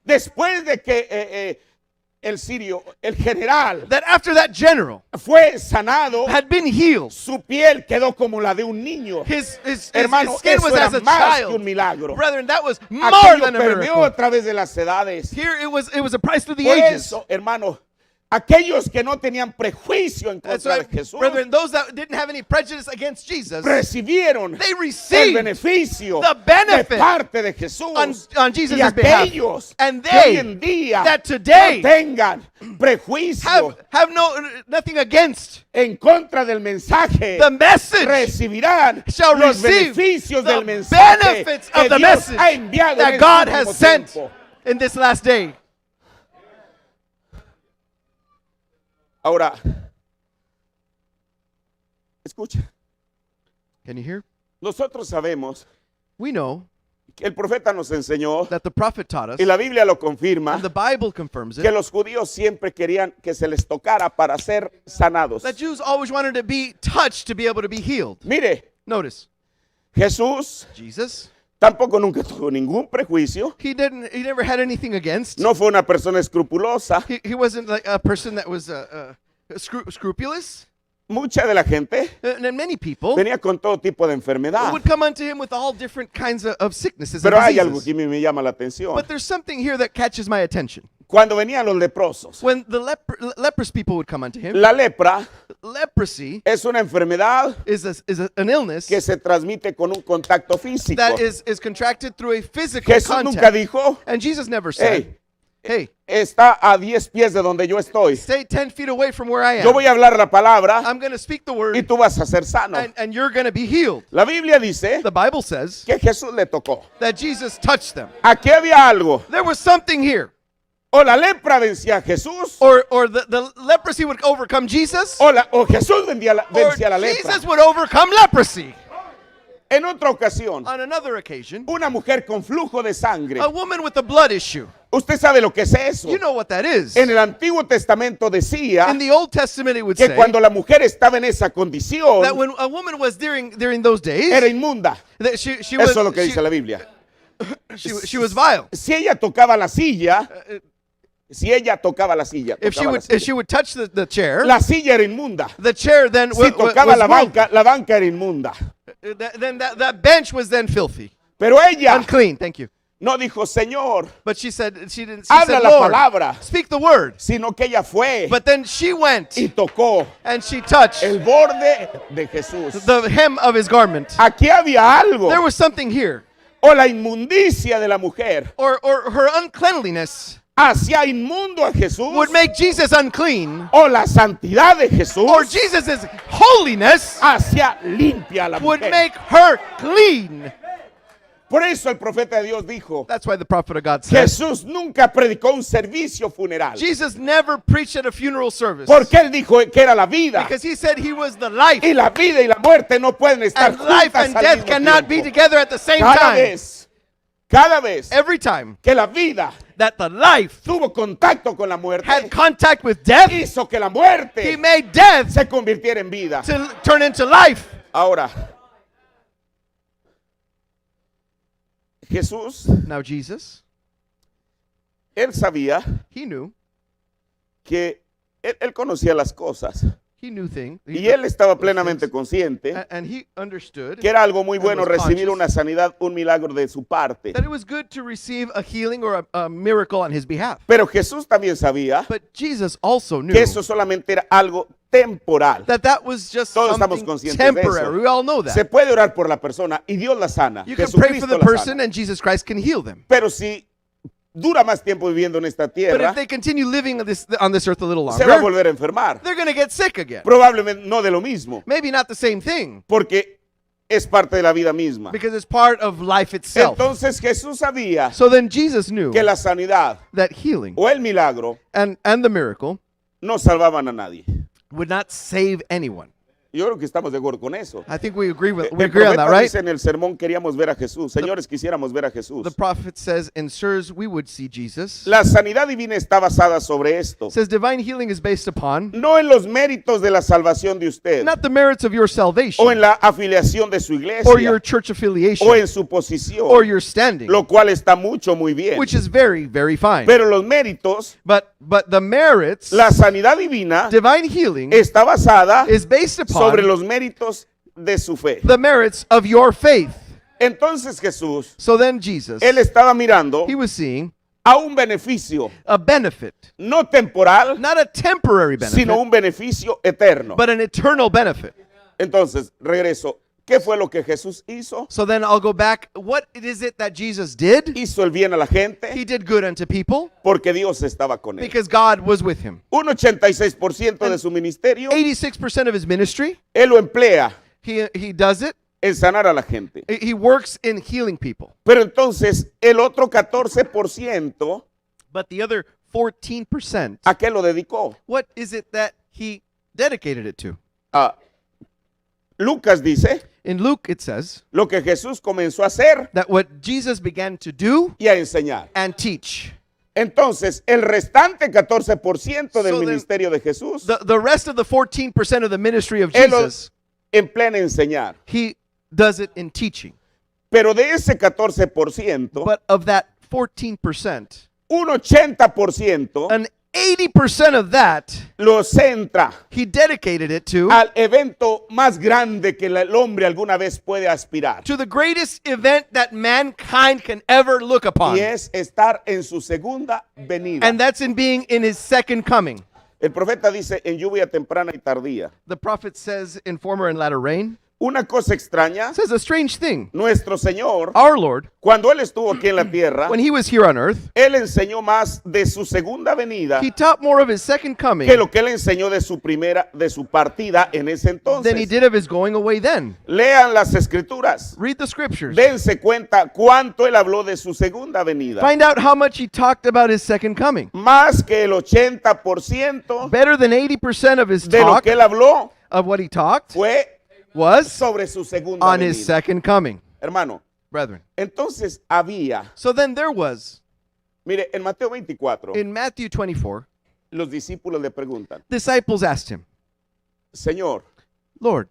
S2: después de que el sirio, el general,
S3: that after that general
S2: fue sanado,
S3: had been healed,
S2: su piel quedó como la de un niño.
S3: his
S2: Hermano,
S3: skin
S2: eso
S3: was
S2: era
S3: as a
S2: más que un
S3: child.
S2: milagro.
S3: Brethren, that was more
S2: Aquello
S3: than a
S2: permeó
S3: miracle.
S2: a través de las edades.
S3: Here it was a price through the
S2: Por
S3: ages.
S2: eso, hermano, aquellos que no tenían prejuicio en
S3: That's
S2: contra
S3: why,
S2: de Jesús,
S3: brethren, those that didn't have any prejudice against Jesus
S2: recibieron
S3: They
S2: el
S3: received
S2: beneficio
S3: the benefit
S2: de parte de Jesús.
S3: on Jesus'
S2: y
S3: behalf.
S2: aquellos
S3: And
S2: que
S3: they
S2: hoy en día
S3: that today
S2: no tengan prejuicio
S3: have nothing against
S2: en contra del mensaje,
S3: the message
S2: recibirán
S3: shall
S2: los
S3: receive
S2: beneficios
S3: the
S2: del mensaje
S3: benefits
S2: que
S3: of the
S2: Dios
S3: message
S2: ha enviado en
S3: that God
S2: este
S3: has
S2: último
S3: sent
S2: tiempo.
S3: in this last day.
S2: Ahora, escucha,
S3: Can you hear?
S2: nosotros sabemos
S3: We know
S2: que el profeta nos enseñó,
S3: that the prophet taught us,
S2: y la Biblia lo confirma,
S3: and the Bible confirms
S2: que
S3: it,
S2: los judíos siempre querían que se les tocara para ser sanados.
S3: that Jews always wanted to be touched to be able to be healed.
S2: Mire,
S3: Notice,
S2: Jesús
S3: Jesus,
S2: tampoco nunca tuvo ningún prejuicio,
S3: he never had anything against.
S2: no fue una persona escrupulosa.
S3: He wasn't like a person that was scrupulous.
S2: Mucha de la gente
S3: And many people
S2: venía con todo tipo de enfermedad.
S3: would come unto him with all different kinds of sicknesses and
S2: Pero hay algo que
S3: diseases.
S2: me llama la atención.
S3: But there's something here that catches my attention.
S2: Cuando venían los leprosos,
S3: When the leprous people would come unto him,
S2: la lepra
S3: leprosy
S2: es una enfermedad
S3: is an illness
S2: que se transmite con un contacto físico.
S3: that is contracted through a physical
S2: Jesús nunca
S3: contact.
S2: dijo,
S3: And Jesus never said,
S2: hey,
S3: hey,
S2: está a 10 pies de donde yo estoy.
S3: stay 10 feet away from where I
S2: Yo
S3: am.
S2: voy a hablar la palabra
S3: I'm going to speak the
S2: y
S3: word
S2: tú vas a ser sano.
S3: and you're going to be healed.
S2: La Biblia dice
S3: The Bible says
S2: que Jesús le tocó.
S3: that Jesus touched them.
S2: Aquí había algo.
S3: There was something here.
S2: O la lepra vencía a Jesús,
S3: Or the leprosy would overcome Jesus,
S2: o Jesús vencía
S3: or
S2: la lepra.
S3: Jesus would overcome leprosy.
S2: En otra ocasión,
S3: On another occasion,
S2: una mujer con flujo de sangre.
S3: a woman with a blood issue.
S2: Usted sabe lo que es eso.
S3: You know what that is.
S2: En el Antiguo Testamento decía
S3: In the Old Testament, it would
S2: que
S3: say
S2: cuando la mujer estaba en esa condición,
S3: that when a woman was during those days,
S2: era inmunda.
S3: that she
S2: Eso es lo
S3: was
S2: que dice la Biblia.
S3: she was vile.
S2: Si ella tocaba la silla, si ella tocaba la silla,
S3: If she
S2: tocaba la
S3: would
S2: silla,
S3: if she would touch the chair,
S2: la silla era inmunda.
S3: the chair then
S2: Si tocaba la banca era inmunda.
S3: then that bench was then filthy,
S2: Pero ella
S3: unclean. Thank you.
S2: no dijo, Señor,
S3: But she said she didn't. She
S2: habla
S3: said,
S2: la
S3: Lord,
S2: palabra,
S3: speak the word.
S2: sino que ella fue
S3: But then she went
S2: y tocó
S3: and she touched
S2: el borde de Jesús.
S3: the hem of his garment.
S2: Aquí había algo.
S3: There was something here.
S2: o la inmundicia de la mujer
S3: or her uncleanliness
S2: hacía inmundo a Jesús,
S3: would make Jesus unclean,
S2: o la santidad de Jesús
S3: or Jesus' holiness
S2: hacía limpia a la
S3: would
S2: mujer.
S3: make her clean.
S2: Por eso el profeta de Dios dijo,
S3: That's why the prophet of God said,
S2: Jesús nunca predicó un servicio funeral,
S3: Jesus never preached at a funeral service.
S2: porque él dijo que era la vida,
S3: Because he said he was the life.
S2: y la vida y la muerte no pueden estar
S3: And life
S2: juntas
S3: and
S2: al
S3: death
S2: mismo
S3: cannot be
S2: tiempo.
S3: together at the same time.
S2: Cada vez
S3: Every time
S2: que la vida
S3: that the life
S2: tuvo contacto con la muerte,
S3: had contact with death,
S2: hizo que la
S3: he
S2: muerte
S3: made death
S2: se convirtiera en vida.
S3: to turn into life.
S2: Ahora, Jesús,
S3: Now Jesus,
S2: él sabía
S3: he knew.
S2: que él conocía las cosas
S3: He knew things.
S2: y él estaba plenamente consciente
S3: And he understood
S2: que era algo muy bueno
S3: was
S2: recibir
S3: conscious.
S2: una sanidad, un milagro de su parte.
S3: that it was good to receive a healing or a miracle on his behalf.
S2: Pero Jesús también sabía
S3: But Jesus also knew
S2: que eso solamente era algo temporal.
S3: that was just
S2: Todos estamos
S3: something
S2: conscientes de eso.
S3: temporary. We all know
S2: Se
S3: that.
S2: puede orar por la persona y Dios la sana.
S3: You can pray for
S2: Jesucristo
S3: the
S2: la
S3: person
S2: sana.
S3: and Jesus Christ can heal them.
S2: Pero si dura más tiempo viviendo en esta
S3: But
S2: tierra,
S3: if they continue living on this earth a little
S2: se va a
S3: longer,
S2: volver a enfermar.
S3: they're going to get sick again.
S2: Probablemente no de lo mismo,
S3: Maybe not the same thing,
S2: porque es parte de la vida misma.
S3: because it's part of life itself.
S2: Entonces Jesús sabía
S3: So then Jesus knew
S2: que la sanidad
S3: that healing
S2: o el milagro
S3: and the miracle
S2: no salvaban a nadie.
S3: would not save anyone.
S2: Yo creo que estamos de acuerdo con eso.
S3: I think we agree
S2: El
S3: on that,
S2: profeta
S3: right?
S2: dice en el sermón, queríamos ver a Jesús. Señores, quisiéramos ver a Jesús.
S3: The prophet says, and sirs, we would see Jesus.
S2: La sanidad divina está basada sobre esto.
S3: Says divine healing is based upon
S2: No en los méritos de la salvación de usted,
S3: not the merits of your salvation
S2: o en la afiliación de su iglesia,
S3: or your church affiliation
S2: o en su posición,
S3: or your standing,
S2: lo cual está mucho, muy bien.
S3: which is very, very fine.
S2: Pero los méritos,
S3: But the merits,
S2: la sanidad divina,
S3: divine healing
S2: está basada
S3: is based
S2: sobre
S3: upon
S2: los méritos de su fe.
S3: the merits of your faith.
S2: Entonces Jesús,
S3: So then Jesus,
S2: él estaba mirando
S3: he was seeing
S2: a un beneficio,
S3: a benefit,
S2: no temporal,
S3: not a temporary benefit,
S2: sino un beneficio eterno.
S3: but an eternal benefit.
S2: Entonces, regreso. ¿Qué fue lo que Jesús hizo?
S3: So then I'll go back. What is it that Jesus did?
S2: Hizo el bien a la gente
S3: He did good unto people
S2: porque Dios estaba con él.
S3: because God was with him.
S2: Un 86% de su ministerio,
S3: 86% of his ministry,
S2: él lo emplea
S3: he does it.
S2: en sanar a la gente.
S3: He works in healing people.
S2: Pero entonces, el otro 14%,
S3: But the other 14%,
S2: ¿a qué lo dedicó?
S3: what is it that he dedicated it to?
S2: Ah, Lucas dice
S3: In Luke, it says
S2: lo que Jesús comenzó a hacer
S3: that what Jesus began to do
S2: y a enseñar.
S3: and teach.
S2: Entonces, el restante 14% del
S3: So then,
S2: ministerio de Jesús,
S3: The rest of the 14% of the ministry of
S2: él lo
S3: Jesus,
S2: emplea en enseñar.
S3: he does it in teaching.
S2: Pero de ese 14%,
S3: But of that 14%,
S2: un 80%
S3: an 80% of that,
S2: lo centra
S3: he dedicated it
S2: al evento más grande que el hombre alguna vez puede aspirar.
S3: to the greatest event that mankind can ever look upon.
S2: Y es estar en su segunda venida.
S3: And that's in being in his second coming.
S2: El profeta dice en lluvia temprana y tardía.
S3: The prophet says in former and latter rain,
S2: Una cosa extraña,
S3: says a strange thing.
S2: nuestro Señor,
S3: Our Lord,
S2: cuando Él estuvo aquí en la tierra,
S3: when he was here on earth,
S2: Él enseñó más de su segunda venida
S3: he taught more of his second coming
S2: que lo que Él enseñó de su primera, de su partida en ese
S3: than he
S2: entonces.
S3: did of his going away then.
S2: Lean las escrituras.
S3: Read the scriptures.
S2: Dense cuenta cuánto Él habló de su segunda venida.
S3: Find out how much he talked about his second coming.
S2: Más que el 80%
S3: Better than 80% of his
S2: de lo
S3: talk,
S2: que Él habló
S3: of what he talked,
S2: fue
S3: was
S2: sobre su segunda
S3: on his
S2: venida.
S3: second coming.
S2: Hermano,
S3: Brethren.
S2: entonces había,
S3: So then there was,
S2: mire, en Mateo 24,
S3: in Matthew 24,
S2: los discípulos le preguntan,
S3: disciples asked him,
S2: Señor,
S3: Lord,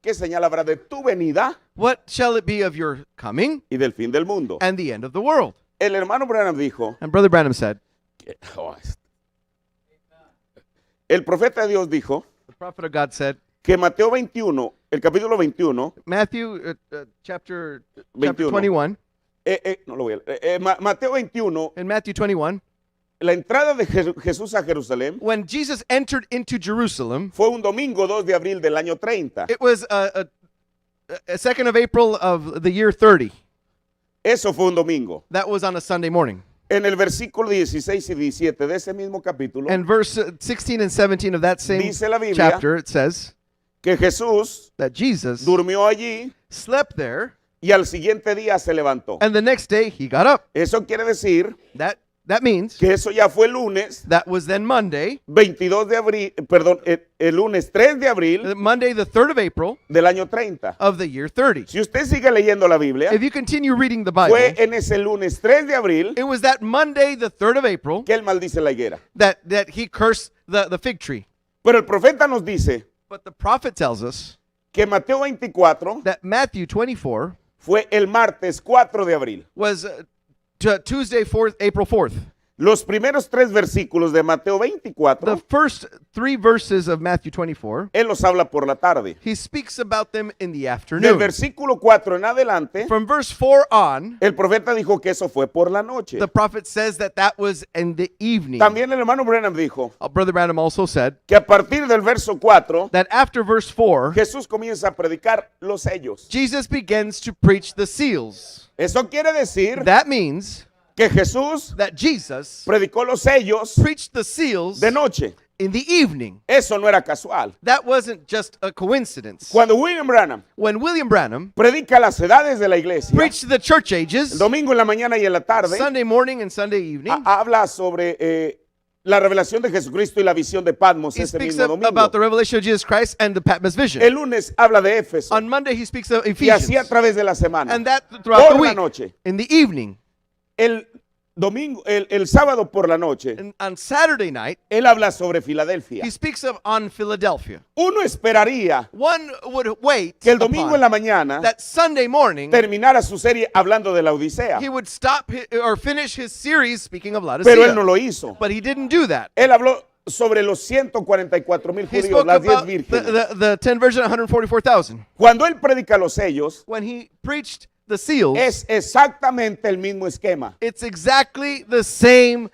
S2: ¿qué señal habrá de tu venida
S3: what shall it be of your coming
S2: y del fin del mundo?
S3: and the end of the world?
S2: El hermano Branham dijo,
S3: And Brother Branham said,
S2: el profeta de Dios dijo
S3: the prophet of God said,
S2: que Mateo 21, el capítulo 21,
S3: Matthew chapter
S2: 21.
S3: 21,
S2: no lo voy a leer, Mateo 21,
S3: in Matthew 21,
S2: la entrada de Jesús a Jerusalén
S3: when Jesus entered into Jerusalem,
S2: fue un domingo 2 de abril del año 30.
S3: it was a 2nd of April of the year 30.
S2: Eso fue un domingo.
S3: That was on a Sunday morning.
S2: En el versículo 16 y 17 de ese mismo capítulo,
S3: And verse 16 and 17 of that same
S2: dice la Biblia
S3: chapter, it says
S2: que Jesús
S3: that Jesus
S2: durmió allí
S3: slept there,
S2: y al siguiente día se levantó.
S3: and the next day he got up.
S2: Eso quiere decir
S3: That means
S2: que eso ya fue el lunes
S3: that was then Monday,
S2: 22 de abril, perdón, el lunes 3 de abril
S3: Monday the 3rd of April
S2: del año 30.
S3: of the year 30.
S2: Si usted sigue leyendo la Biblia,
S3: If you continue reading the Bible,
S2: fue en ese lunes 3 de abril
S3: it was that Monday the 3rd of April
S2: que él maldice la higuera.
S3: that he cursed the fig tree.
S2: Pero el profeta nos dice
S3: But the prophet tells us
S2: que Mateo 24
S3: that Matthew 24
S2: fue el martes 4 de abril.
S3: was Tuesday, April 4th.
S2: Los primeros 3 versículos de Mateo
S3: The
S2: 24,
S3: first 3 verses of Matthew 24,
S2: él los habla por la tarde.
S3: he speaks about them in the
S2: Del
S3: afternoon.
S2: versículo 4 en adelante,
S3: From verse 4 on,
S2: el profeta dijo que eso fue por la noche.
S3: the prophet says that was in the evening.
S2: También el hermano Branham dijo
S3: Brother Branham also said
S2: que a partir del verso 4,
S3: that after verse 4,
S2: Jesús comienza a predicar los sellos.
S3: Jesus begins to preach the seals.
S2: Eso quiere decir
S3: That means
S2: que Jesús
S3: that Jesus
S2: predicó los sellos
S3: preached the seals
S2: de noche.
S3: in the evening.
S2: Eso no era casual.
S3: That wasn't just a coincidence.
S2: Cuando William Branham
S3: When William Branham
S2: predica las edades de la iglesia,
S3: preached the church
S2: el
S3: ages,
S2: domingo en la mañana y en la tarde,
S3: Sunday morning and Sunday evening,
S2: habla sobre la revelación de Jesucristo y la visión de Patmos
S3: he
S2: ese
S3: speaks
S2: mismo domingo.
S3: about the revelation of Jesus Christ and the Patmos vision.
S2: El lunes habla de Éfeso
S3: On Monday, he speaks of
S2: y
S3: Ephesians.
S2: así a través de la semana.
S3: And that throughout the
S2: Por la
S3: week,
S2: noche.
S3: in the evening.
S2: El domingo, el sábado por la noche,
S3: And on Saturday night,
S2: él habla sobre Filadelfia.
S3: he speaks of on Philadelphia.
S2: Uno esperaría
S3: One would wait
S2: que el domingo
S3: upon
S2: en la mañana
S3: that Sunday morning,
S2: terminara su serie hablando de la Odisea,
S3: he would stop or finish his series speaking of
S2: pero él no
S3: Laodicea.
S2: lo hizo.
S3: But he didn't do that.
S2: Él habló sobre los 144,000
S3: He
S2: judíos,
S3: spoke
S2: las 10
S3: about
S2: vírgenes.
S3: the 10 virgin, 144,000.
S2: Cuando él predica los sellos,
S3: When he preached the seals,
S2: es exactamente el mismo esquema.
S3: it's exactly the same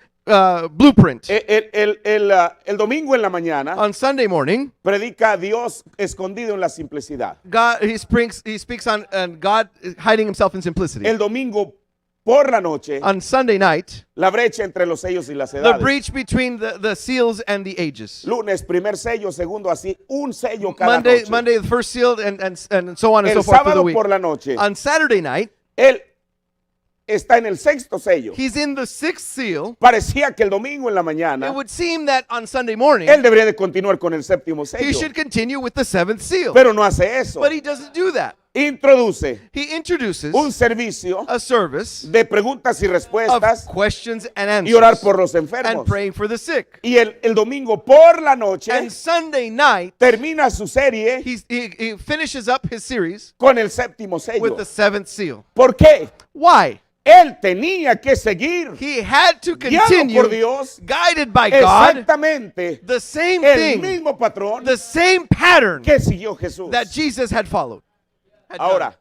S3: blueprint.
S2: El domingo en la mañana
S3: On Sunday morning,
S2: predica a Dios escondido en la simplicidad.
S3: God he speaks on God hiding himself in simplicity.
S2: El domingo por la noche,
S3: On Sunday night,
S2: la brecha entre los sellos y las
S3: the
S2: edades.
S3: breach between the seals and the ages.
S2: Lunes, primer sello, segundo, así, un sello cada noche.
S3: Monday the first seal, and so on and so
S2: El
S3: forth through the
S2: sábado
S3: week.
S2: por la noche,
S3: On Saturday night,
S2: él está en el sexto sello.
S3: he's in the 6th seal.
S2: Parecía que el domingo en la
S3: It
S2: mañana,
S3: would seem that on Sunday morning,
S2: él debería de continuar con el séptimo
S3: he
S2: sello,
S3: should continue with the 7th seal.
S2: pero no hace eso.
S3: But he doesn't do that.
S2: Introduce
S3: He introduces
S2: un servicio
S3: a service
S2: de preguntas y
S3: of
S2: respuestas
S3: questions and
S2: y orar
S3: answers
S2: por los
S3: and
S2: enfermos.
S3: praying for the sick.
S2: Y el domingo por la noche
S3: And Sunday night,
S2: termina su serie
S3: he finishes up his series
S2: con el séptimo sello.
S3: with the 7th seal.
S2: ¿Por qué?
S3: Why?
S2: Él tenía que seguir
S3: He had to
S2: guiado
S3: continue,
S2: por Dios,
S3: guided by God,
S2: exactamente
S3: the same
S2: el
S3: thing,
S2: mismo patrón
S3: the same pattern
S2: que siguió Jesús.
S3: that Jesus had followed. had done.
S2: Ahora,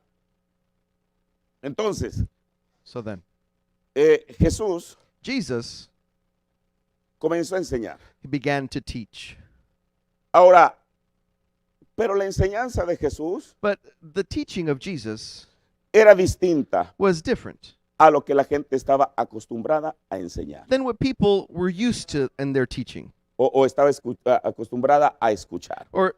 S2: entonces,
S3: So then,
S2: Jesús
S3: Jesus
S2: comenzó a enseñar.
S3: he began to teach.
S2: Ahora, pero la enseñanza de Jesús
S3: But the teaching of Jesus
S2: era distinta
S3: was different
S2: a lo que la gente estaba acostumbrada a enseñar
S3: than what people were used to in their teaching,
S2: o estaba acostumbrada a escuchar.
S3: or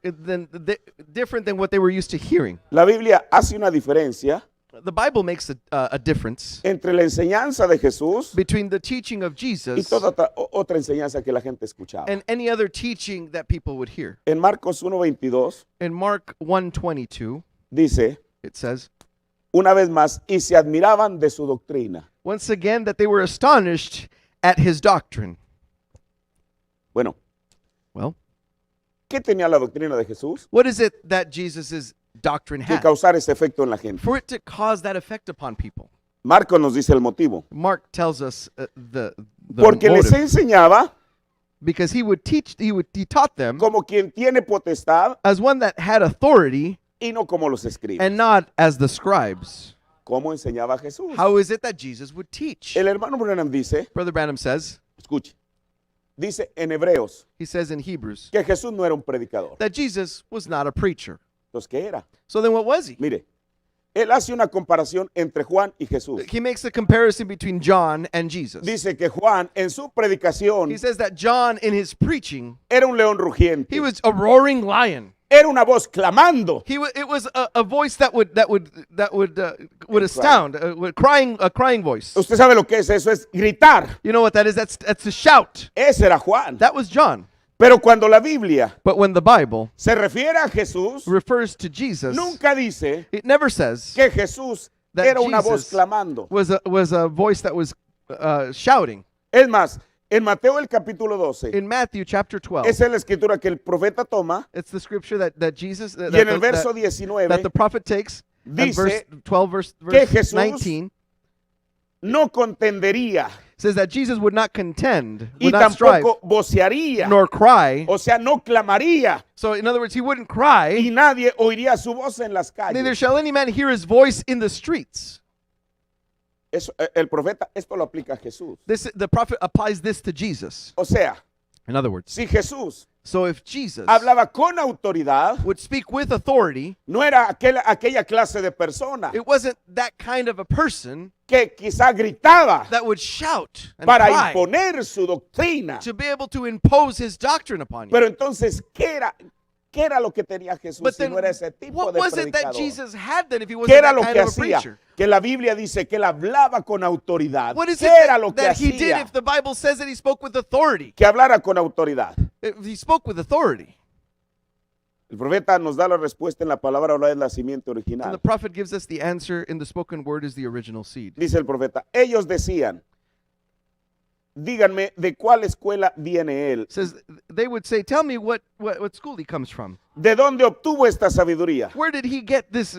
S3: different than what they were used to hearing.
S2: La Biblia hace una diferencia
S3: The Bible makes a difference
S2: entre la enseñanza de Jesús
S3: between the teaching of
S2: y
S3: Jesus
S2: toda otra enseñanza que la gente escuchaba.
S3: and any other teaching that people would hear.
S2: En Marcos 1:22
S3: In Mark 1:22,
S2: dice,
S3: it says,
S2: una vez más, y se admiraban de su doctrina.
S3: once again, that they were astonished at his doctrine.
S2: Bueno,
S3: Well,
S2: ¿qué tenía la doctrina de Jesús?
S3: what is it that Jesus' doctrine
S2: Que
S3: had
S2: causar ese efecto en la gente.
S3: for it to cause that effect upon people?
S2: Marcos nos dice el motivo.
S3: Mark tells us the
S2: Porque les
S3: motive.
S2: enseñaba
S3: Because he taught them
S2: como quien tiene potestad
S3: as one that had authority
S2: y no como los escribas.
S3: and not as the scribes.
S2: ¿Cómo enseñaba Jesús?
S3: How is it that Jesus would teach?
S2: El hermano Branham dice,
S3: Brother Branham says,
S2: escuche, dice en Hebreos
S3: he says in Hebrews,
S2: que Jesús no era un predicador.
S3: that Jesus was not a preacher.
S2: Entonces, ¿qué era?
S3: So then what was he?
S2: Mire, Él hace una comparación entre Juan y Jesús.
S3: He makes a comparison between John and Jesus.
S2: Dice que Juan en su predicación
S3: He says that John, in his preaching,
S2: era un león rugiente.
S3: he was a roaring lion.
S2: Era una voz clamando.
S3: It was a voice that would astound, a crying voice.
S2: Usted sabe lo que es eso, es gritar.
S3: You know what that is? That's a shout.
S2: Ese era Juan.
S3: That was John.
S2: Pero cuando la Biblia
S3: But when the Bible
S2: se refiere a Jesús,
S3: refers to Jesus,
S2: nunca dice
S3: it never says
S2: que Jesús
S3: that
S2: era una voz
S3: Jesus
S2: clamando.
S3: was a voice that was shouting.
S2: Es más, en Mateo el capítulo 12,
S3: In Matthew chapter 12,
S2: esa es la escritura que el profeta toma,
S3: it's the scripture that Jesus
S2: y en el verso
S3: that
S2: 19
S3: the prophet takes. And
S2: dice
S3: verse 12, verse
S2: Jesús
S3: 19
S2: no contendería
S3: says that Jesus would not contend,
S2: y
S3: would not strive,
S2: tampoco vocearía,
S3: nor cry.
S2: o sea, no clamaría,
S3: So in other words, he wouldn't cry.
S2: y nadie oiría su voz en las
S3: Neither
S2: calles.
S3: shall any man hear his voice in the streets.
S2: Eso, el profeta, esto lo aplica a Jesús.
S3: The prophet applies this to Jesus.
S2: O sea,
S3: In other words,
S2: si Jesús
S3: so if Jesus
S2: hablaba con autoridad,
S3: would speak with authority,
S2: no era aquella clase de persona
S3: it wasn't that kind of a person
S2: que quizá gritaba
S3: that would shout and
S2: para
S3: cry
S2: imponer su doctrina.
S3: to be able to impose his doctrine upon you.
S2: Pero entonces, ¿qué era lo que tenía Jesús
S3: But
S2: si
S3: then,
S2: no era ese tipo
S3: what
S2: de
S3: was it that
S2: predicador?
S3: Jesus had then if he
S2: ¿Qué
S3: wasn't
S2: era
S3: that
S2: lo
S3: kind
S2: que
S3: of a
S2: hacía?
S3: preacher?
S2: Que la Biblia dice que él hablaba con autoridad.
S3: What is
S2: ¿Qué
S3: it
S2: era lo que
S3: that he did
S2: hacía?
S3: if the Bible says that he spoke with authority?
S2: Que hablara con autoridad.
S3: If he spoke with authority.
S2: El profeta nos da la respuesta en la palabra oral del nacimiento
S3: And the
S2: original.
S3: prophet gives us the answer in the spoken word is the original seed.
S2: Dice el profeta, ellos decían, díganme de cuál escuela viene él.
S3: Says they would say, "Tell me what school he comes from.
S2: ¿De dónde obtuvo esta sabiduría?
S3: Where did he get this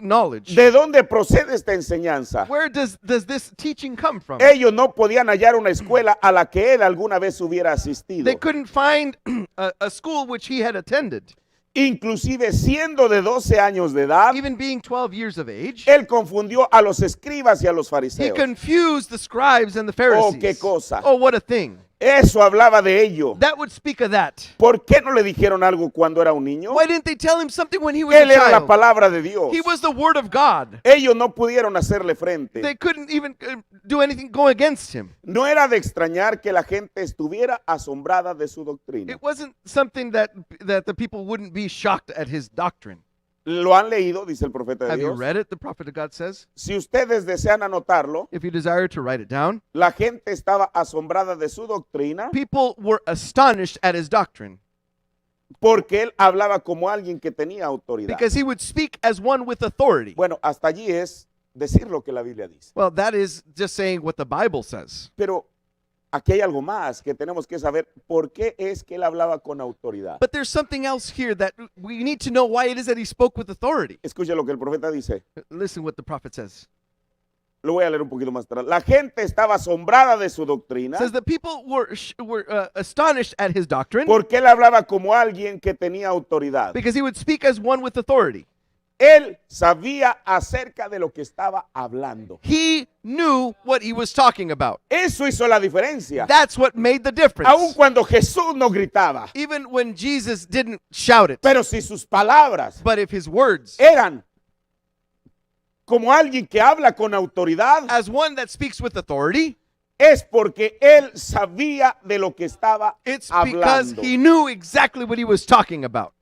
S3: knowledge?
S2: ¿De dónde procede esta enseñanza?
S3: Where does this teaching come from?"
S2: Ellos no podían hallar una escuela a la que él alguna vez hubiera asistido.
S3: They couldn't find a school which he had attended.
S2: Inclusive siendo de 12 años de edad,
S3: Even being 12 years of age,
S2: él confundió a los escribas y a los
S3: he
S2: fariseos.
S3: confused the scribes and the Pharisees.
S2: qué cosa.
S3: Oh, what a thing.
S2: Eso hablaba de ello.
S3: That would speak of that.
S2: ¿Por qué no le dijeron algo cuando era un niño?
S3: Why didn't they tell him something when he was
S2: Él
S3: a
S2: era la
S3: child?
S2: palabra de Dios.
S3: He was the word of God.
S2: Ellos no pudieron hacerle frente.
S3: They couldn't even do anything go against him.
S2: No era de extrañar que la gente estuviera asombrada de su doctrina.
S3: It wasn't something that the people wouldn't be shocked at his doctrine.
S2: ¿Lo han leído? Dice el profeta de
S3: Have you
S2: Dios.
S3: read it? The prophet of God says.
S2: Si ustedes desean anotarlo,
S3: If you desire to write it down,
S2: la gente estaba asombrada de su doctrina
S3: people were astonished at his doctrine
S2: porque él hablaba como alguien que tenía autoridad.
S3: because he would speak as one with authority.
S2: Bueno, hasta allí es decir lo que la Biblia dice.
S3: Well, that is just saying what the Bible says.
S2: Pero aquí hay algo más que tenemos que saber. ¿Por qué es que él hablaba con autoridad?
S3: But there's something else here that we need to know why it is that he spoke with authority.
S2: Escuche lo que el profeta dice.
S3: Listen what the prophet says.
S2: Lo voy a leer un poquito más atrás. La gente estaba asombrada de su doctrina
S3: It says the people were astonished at his doctrine
S2: porque él hablaba como alguien que tenía autoridad.
S3: because he would speak as one with authority.
S2: Él sabía acerca de lo que estaba hablando.
S3: He knew what he was talking about.
S2: Eso hizo la diferencia.
S3: That's what made the
S2: Aun
S3: difference.
S2: cuando Jesús no gritaba.
S3: Even when Jesus didn't shout it,
S2: Pero si sus palabras
S3: but if his words,
S2: eran como alguien que habla con autoridad,
S3: as one that speaks with authority,
S2: es porque él sabía de lo que estaba
S3: it's because
S2: hablando.
S3: he knew exactly what he was talking about.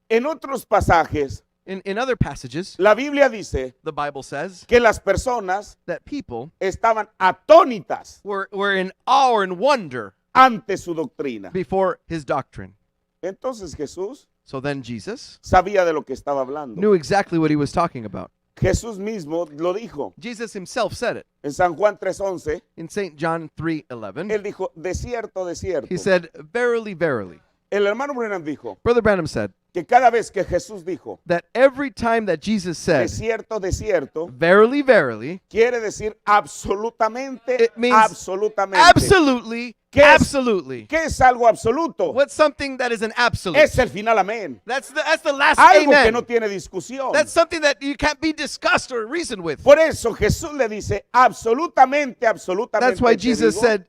S2: En otros pasajes,
S3: In other passages,
S2: la Biblia dice
S3: the Bible says
S2: que las personas
S3: that people
S2: estaban atónitas
S3: were in awe or in wonder
S2: ante su doctrina.
S3: before his doctrine.
S2: Entonces Jesús
S3: So then Jesus
S2: sabía de lo que estaba hablando.
S3: knew exactly what he was talking about.
S2: Jesús mismo lo dijo.
S3: Jesus himself said it
S2: En San Juan 3:11,
S3: in St. John 3:11.
S2: él dijo, de cierto, de cierto.
S3: He said, "Verily, verily."
S2: El hermano Branham dijo
S3: Brother Branham said
S2: que cada vez que Jesús dijo,
S3: that every time that Jesus said,
S2: de cierto,
S3: "Verily, verily,"
S2: quiere decir absolutamente,
S3: It means
S2: absolutamente.
S3: absolutely,
S2: ¿Qué es?
S3: absolutely.
S2: ¿Qué es algo absoluto?
S3: What's something that is an absolute?
S2: Es el final amén.
S3: That's the last
S2: Algo que
S3: amen.
S2: no tiene discusión.
S3: That's something that you can't be discussed or reasoned with.
S2: Por eso Jesús le dice absolutamente, absolutamente.
S3: That's why
S2: te
S3: Jesus
S2: digo
S3: said,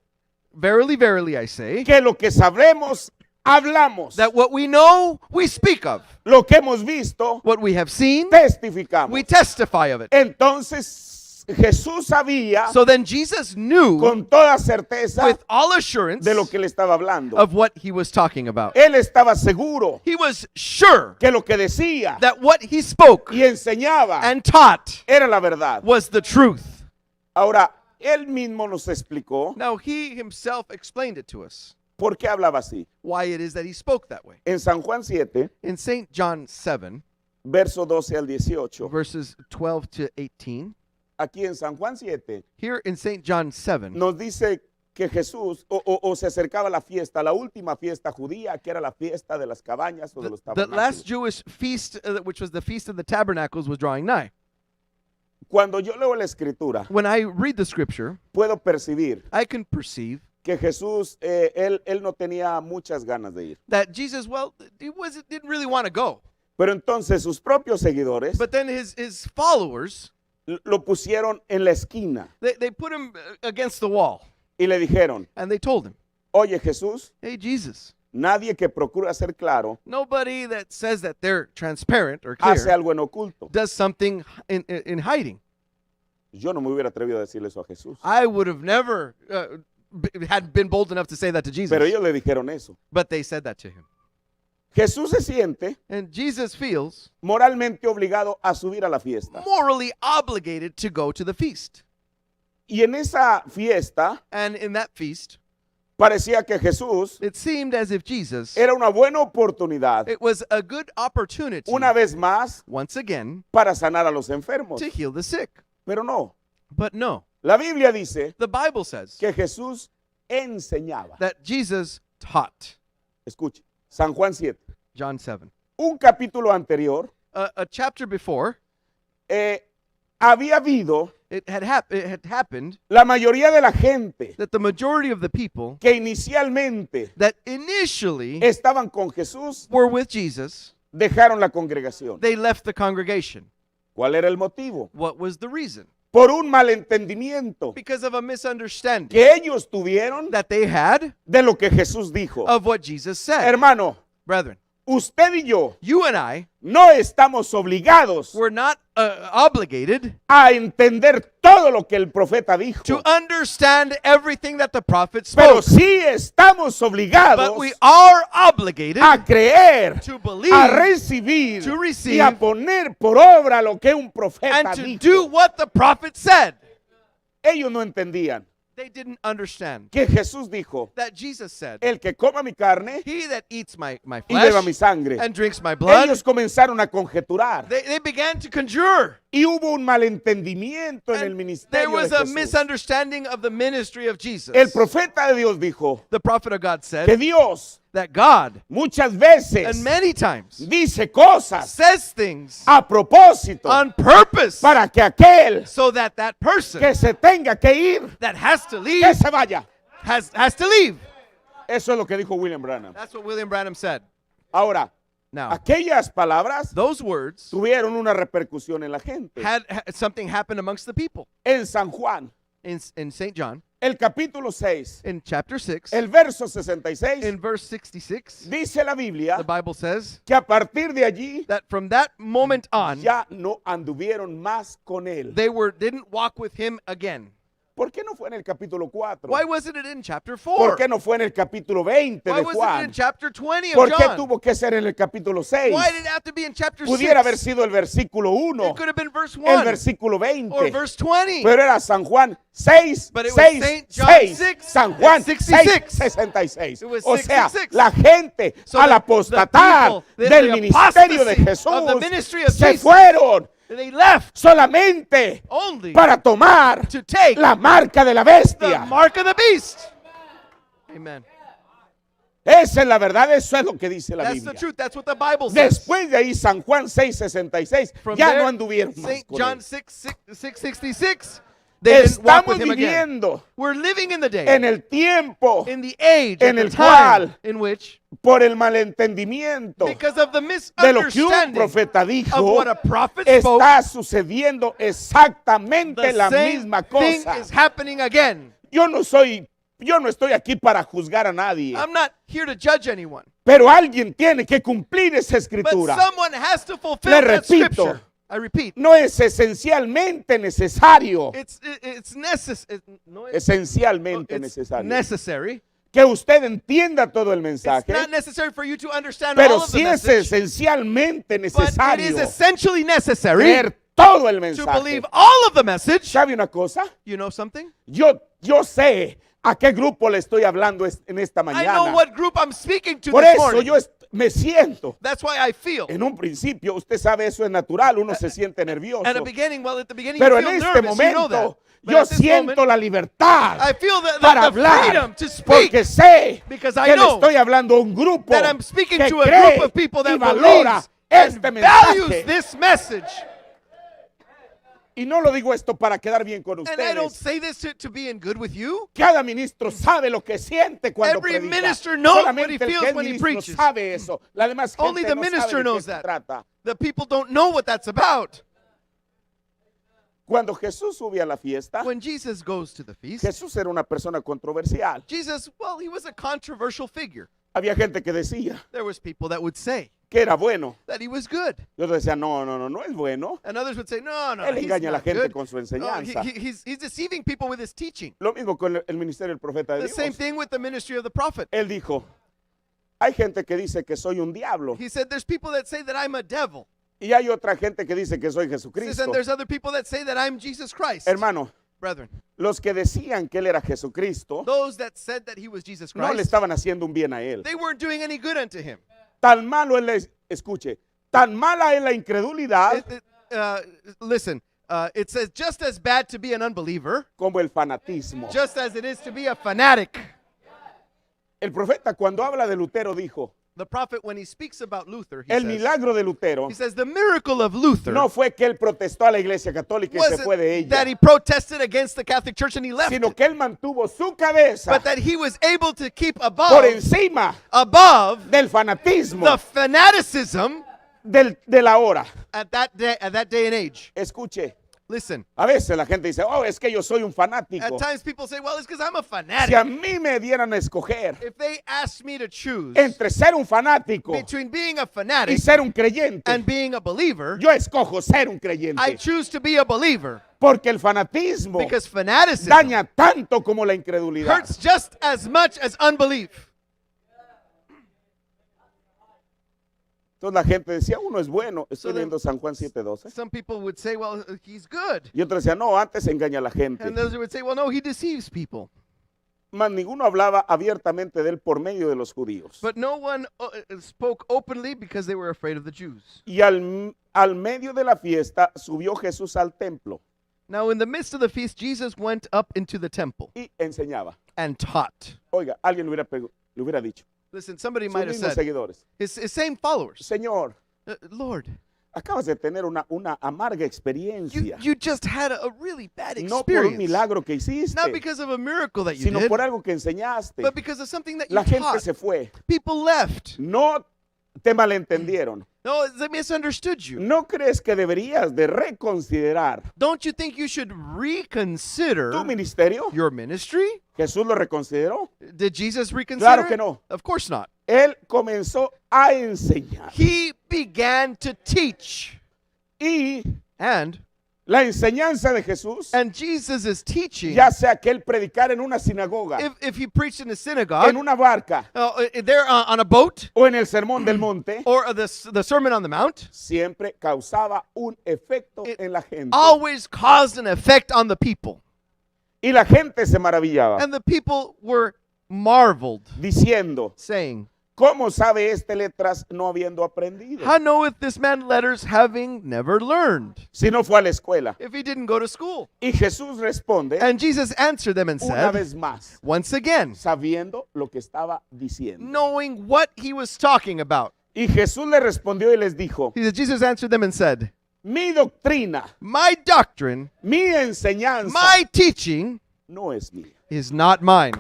S3: "Verily, verily, I say,
S2: que lo que sabremos hablamos.
S3: that what we know, we speak of.
S2: Lo que hemos visto,
S3: What we have seen,
S2: testificamos.
S3: we testify of it.
S2: Entonces Jesús sabía
S3: So then Jesus knew
S2: con toda certeza
S3: with all assurance
S2: de lo que le estaba hablando.
S3: of what he was talking about.
S2: Él estaba seguro
S3: He was sure
S2: que lo que decía
S3: that what he spoke
S2: y enseñaba
S3: and taught
S2: era la verdad.
S3: was the truth.
S2: Ahora, él mismo nos explicó
S3: Now, he himself explained it to us,
S2: por qué hablaba así.
S3: why it is that he spoke that way.
S2: En San Juan 7,
S3: In St. John 7,
S2: verso 12 al 18.
S3: verses 12 to 18,
S2: Aquí en San Juan 7
S3: here in St. John 7,
S2: nos dice que Jesús o se acercaba la fiesta, la última fiesta judía, que era la fiesta de las cabañas o de los
S3: the last
S2: tabernáculos.
S3: Jewish feast, which was the Feast of the Tabernacles, was drawing nigh.
S2: Cuando yo leo la escritura,
S3: When I read the scripture,
S2: puedo percibir
S3: I can perceive
S2: que Jesús, él no tenía muchas ganas de ir.
S3: that Jesus, well, didn't really want to go.
S2: Pero entonces sus propios seguidores
S3: But then his followers,
S2: lo pusieron en la esquina
S3: they put him against the wall,
S2: y le dijeron,
S3: and they told him,
S2: oye Jesús,
S3: hey, Jesus,
S2: nadie que procura ser claro
S3: nobody that says that they're transparent or
S2: hace
S3: clear
S2: algo en oculto.
S3: does something in hiding.
S2: Yo no me hubiera atrevido a decirle eso a Jesús.
S3: I would have never had been bold enough to say that to Jesus.
S2: Pero ellos le dijeron eso.
S3: But they said that to him.
S2: Jesús se siente
S3: And Jesus feels
S2: moralmente obligado a subir a la fiesta.
S3: morally obligated to go to the feast.
S2: Y en esa fiesta
S3: And in that feast,
S2: parecía que Jesús
S3: it seemed as if Jesus,
S2: era una buena oportunidad,
S3: it was a good opportunity,
S2: una vez más,
S3: once again,
S2: para sanar a los enfermos.
S3: to heal the sick.
S2: Pero no.
S3: But no,
S2: La Biblia dice
S3: the Bible says
S2: que Jesús enseñaba.
S3: that Jesus taught.
S2: Escuche, San Juan 7.
S3: John 7.
S2: Un capítulo anterior,
S3: A chapter before,
S2: había habido
S3: it had happened
S2: la mayoría de la gente
S3: that the majority of the people
S2: que inicialmente
S3: that initially
S2: estaban con Jesús
S3: were with Jesus,
S2: dejaron la congregación.
S3: they left the congregation.
S2: ¿Cuál era el motivo?
S3: What was the reason?
S2: Por un malentendimiento
S3: Because of a misunderstanding
S2: que ellos tuvieron
S3: that they had
S2: de lo que Jesús dijo.
S3: of what Jesus said.
S2: Hermano,
S3: Brethren,
S2: usted y yo
S3: you and I
S2: no estamos obligados
S3: were not obligated
S2: a entender todo lo que el profeta dijo,
S3: to understand everything that the prophet
S2: pero
S3: spoke.
S2: sí estamos obligados
S3: But we are obligated
S2: a creer,
S3: to
S2: a
S3: believe
S2: recibir
S3: to receive,
S2: y a poner por obra lo que un profeta
S3: and to
S2: dijo.
S3: do what the prophet said.
S2: Ellos no entendían
S3: They didn't understand
S2: que Jesús dijo,
S3: that Jesus said,
S2: el que coma mi carne
S3: he that eats my
S2: y beba mi
S3: flesh
S2: sangre.
S3: and drinks my blood,
S2: Ellos comenzaron a conjeturar
S3: they began to conjure.
S2: y hubo un malentendimiento en el
S3: And there
S2: ministerio
S3: was
S2: de
S3: a
S2: Jesús.
S3: misunderstanding of the ministry of Jesus.
S2: El profeta de Dios dijo
S3: The prophet of God
S2: que
S3: said
S2: Dios
S3: that God,
S2: muchas veces
S3: and many times,
S2: dice cosas
S3: says things
S2: a propósito
S3: on purpose
S2: para que aquel
S3: so that that person
S2: que se tenga que ir,
S3: that has to leave
S2: que se vaya.
S3: has to leave.
S2: Eso es lo que dijo William Branham.
S3: That's what William Branham said.
S2: Ahora,
S3: Now,
S2: aquellas palabras
S3: those words
S2: tuvieron una repercusión en la gente.
S3: had something happen amongst the people.
S2: En San Juan,
S3: In St. John,
S2: el capítulo 6,
S3: in chapter 6,
S2: el verso 66,
S3: in verse 66,
S2: dice la Biblia
S3: the Bible says
S2: que a partir de allí
S3: that from that moment on,
S2: ya no anduvieron más con él.
S3: they didn't walk with him again.
S2: ¿Por qué no fue en el capítulo 4?
S3: Why wasn't it in chapter
S2: ¿Por
S3: 4?
S2: qué no fue en el capítulo 20
S3: Why
S2: de
S3: wasn't it in
S2: Juan?
S3: chapter 20
S2: ¿Por
S3: of
S2: qué
S3: John?
S2: tuvo que ser en el capítulo 6?
S3: Why did it have to be in chapter 6?
S2: Pudiera haber sido el versículo 1,
S3: It could have been verse
S2: el
S3: 1
S2: versículo 20,
S3: or verse 20.
S2: pero era San Juan 6,
S3: But it was
S2: 6,
S3: Saint John
S2: 6,
S3: 6,
S2: San Juan
S3: 66.
S2: 6, 66.
S3: It was
S2: O sea,
S3: 66.
S2: la gente
S3: So
S2: al
S3: the
S2: apostatar
S3: people, the
S2: del ministerio de
S3: apostasy of the
S2: Jesús
S3: ministry of
S2: se
S3: Jesus,
S2: fueron
S3: they left
S2: solamente
S3: only
S2: para tomar
S3: to take
S2: la marca de la
S3: the
S2: bestia.
S3: mark of the beast. Amen.
S2: Esa es la verdad, eso es lo que dice la
S3: That's the
S2: Biblia.
S3: truth. That's what the Bible says.
S2: Después de ahí, San Juan 6:66,
S3: From
S2: ya
S3: there,
S2: no anduvieron más
S3: St.
S2: con
S3: John
S2: él.
S3: 6:66, they didn't walk
S2: Estamos
S3: with him again.
S2: viviendo
S3: We're living in the day,
S2: en el tiempo
S3: in the age,
S2: en
S3: in
S2: el
S3: the time
S2: cual
S3: in which,
S2: por el malentendimiento
S3: because of the
S2: de lo que un
S3: misunderstanding
S2: profeta
S3: of
S2: dijo,
S3: what a prophet spoke,
S2: está sucediendo exactamente
S3: the
S2: la
S3: same
S2: misma
S3: thing
S2: cosa.
S3: is happening again.
S2: Yo no estoy aquí para juzgar a nadie.
S3: I'm not here to judge anyone.
S2: Pero alguien tiene que cumplir esa
S3: But
S2: escritura.
S3: someone has to fulfill
S2: Le
S3: that
S2: repito.
S3: scripture. I repeat.
S2: No es esencialmente necesario.
S3: It's necessary. No,
S2: Esencialmente
S3: it's
S2: necesario.
S3: necessary.
S2: Que usted entienda todo el
S3: It's
S2: mensaje.
S3: not necessary for you to understand all
S2: Pero
S3: of the
S2: sí es
S3: message,
S2: esencialmente
S3: but it is
S2: necesario
S3: essentially necessary
S2: creer todo el
S3: to
S2: mensaje.
S3: believe all of the message.
S2: ¿Sabe una cosa?
S3: You know something?
S2: Yo sé a qué grupo le estoy hablando en esta
S3: I know
S2: mañana.
S3: what group I'm speaking to
S2: Por
S3: this
S2: eso
S3: morning.
S2: yo me siento.
S3: That's why I feel.
S2: En un principio, usted sabe, eso es natural, uno se siente nervioso.
S3: At the beginning,
S2: Pero
S3: you
S2: en
S3: feel
S2: este
S3: nervous, you know that.
S2: momento,
S3: But
S2: yo
S3: at this
S2: siento
S3: moment,
S2: la libertad
S3: I feel
S2: para
S3: the
S2: hablar,
S3: freedom to speak.
S2: porque sé
S3: Because I
S2: que le
S3: know
S2: estoy hablando a un grupo
S3: that I'm speaking
S2: que
S3: to a
S2: cree
S3: group of people
S2: y
S3: that
S2: valora
S3: believes and
S2: este
S3: values
S2: mensaje.
S3: this message.
S2: Y no lo digo esto para quedar bien con
S3: And I don't
S2: ustedes.
S3: say this to be in good with you.
S2: Cada ministro sabe lo que siente cuando
S3: Every
S2: predica.
S3: minister knows what he
S2: Solamente el
S3: feels
S2: que es
S3: when he
S2: ministro
S3: preaches.
S2: sabe eso. La demás gente
S3: Only the
S2: no
S3: minister
S2: sabe de qué
S3: knows
S2: se
S3: that.
S2: trata.
S3: The people don't know what that's about.
S2: Cuando Jesús sube a la fiesta,
S3: When Jesus goes to the feast,
S2: Jesús era una persona controversial.
S3: Jesus, well, he was a controversial figure.
S2: Había gente que decía
S3: There was people that would say
S2: que era bueno.
S3: that he was good.
S2: Y otros decían, no es bueno.
S3: And others would say, no,
S2: Él
S3: he's
S2: engaña a la
S3: not
S2: gente
S3: good.
S2: con su
S3: No,
S2: enseñanza.
S3: he's deceiving people with his teaching.
S2: Lo mismo con el ministerio del profeta de
S3: The same
S2: Dios.
S3: thing with the ministry of the prophet.
S2: Él dijo, hay gente que dice que soy un diablo.
S3: He said, there's people that say that I'm a devil.
S2: Y hay otra gente que dice que soy
S3: He says,
S2: Jesucristo.
S3: and there's other people that say that I'm Jesus Christ.
S2: Hermano,
S3: Brethren,
S2: los que decían que él era Jesucristo,
S3: those that said that he was Jesus
S2: no le
S3: Christ,
S2: estaban haciendo un bien a él.
S3: they weren't doing any good unto him.
S2: Tan malo escuche, tan mala es la incredulidad
S3: Listen, it says just as bad to be an unbeliever,
S2: como el fanatismo.
S3: just as it is to be a fanatic.
S2: El profeta cuando habla de Lutero dijo,
S3: The prophet, when he speaks about Luther,
S2: el milagro de Lutero
S3: he says the miracle of Luther
S2: no fue que él protestó a la iglesia católica y se fue de
S3: wasn't that
S2: ella,
S3: he protested against the Catholic Church and he left
S2: sino
S3: it,
S2: que él mantuvo su cabeza
S3: but that he was able to keep
S2: por
S3: above
S2: encima
S3: the
S2: del fanatismo
S3: fanaticism
S2: de la hora.
S3: at that day and age.
S2: Escuche,
S3: Listen,
S2: a veces la gente dice, oh, es que yo soy un
S3: at
S2: fanático.
S3: times people say, well, it's because I'm a
S2: Si
S3: fanatic.
S2: a mí me dieran a escoger
S3: If they asked me to choose
S2: entre ser un fanático
S3: between being a
S2: y
S3: fanatic
S2: ser un creyente,
S3: and being a believer,
S2: yo escojo ser un
S3: I
S2: creyente.
S3: choose to be a believer
S2: Porque el fanatismo
S3: because fanaticism
S2: daña tanto como la incredulidad.
S3: hurts just as much as unbelief.
S2: Entonces la gente decía, uno es bueno. Estoy
S3: So then-
S2: leyendo San Juan 7:12.
S3: Some people would say, well, he's good.
S2: Y otros decían, no, antes engaña a la gente.
S3: And those would say, well, no, he deceives people.
S2: Mas ninguno hablaba abiertamente de él por medio de los judíos.
S3: But no one spoke openly because they were afraid of the Jews.
S2: Y al medio de la fiesta subió Jesús al templo
S3: Now, in the midst of the feast, Jesus went up into the temple
S2: y enseñaba.
S3: and taught.
S2: Oiga, alguien le hubiera dicho,
S3: Listen, somebody
S2: sus
S3: might have
S2: mismos
S3: said,
S2: seguidores,
S3: his same followers,
S2: Señor,
S3: Lord,
S2: acabas de tener una amarga experiencia.
S3: you just had a really bad
S2: No por un
S3: experience.
S2: milagro que hiciste,
S3: Not because of a miracle that you
S2: sino
S3: did,
S2: por algo que enseñaste.
S3: but because of something that you
S2: La gente
S3: taught.
S2: se fue.
S3: People left.
S2: No te malentendieron.
S3: No, they misunderstood you.
S2: ¿No crees que deberías de reconsiderar
S3: Don't you think you should reconsider
S2: tu ministerio?
S3: your ministry?
S2: Jesús lo reconsideró.
S3: Did Jesus reconsider?
S2: Claro que
S3: it?
S2: no.
S3: Of course not.
S2: Él comenzó a enseñar.
S3: He began to teach.
S2: Y
S3: And
S2: la enseñanza de Jesús,
S3: Jesus' teaching,
S2: ya sea que él predicara en una sinagoga,
S3: if he preached in a synagogue,
S2: en una barca
S3: there on a boat,
S2: o en el sermón del monte,
S3: or the Sermon on the Mount,
S2: siempre causaba un efecto
S3: It
S2: en la gente.
S3: always caused an effect on the people.
S2: Y la gente se maravillaba,
S3: And the people were marveled,
S2: diciendo,
S3: saying,
S2: ¿cómo sabe este letras no habiendo aprendido?
S3: how knoweth this man letters having never learned,
S2: Si no fue a la escuela.
S3: if he didn't go to school?
S2: Y Jesús responde
S3: And Jesus answered them and
S2: una
S3: said,
S2: vez más,
S3: once again,
S2: sabiendo lo que estaba diciendo.
S3: knowing what he was talking about.
S2: Y Jesús le respondió y les dijo,
S3: He said, Jesus answered them and said,
S2: mi doctrina,
S3: my doctrine,
S2: mi enseñanza
S3: my teaching
S2: no es mía.
S3: is not mine.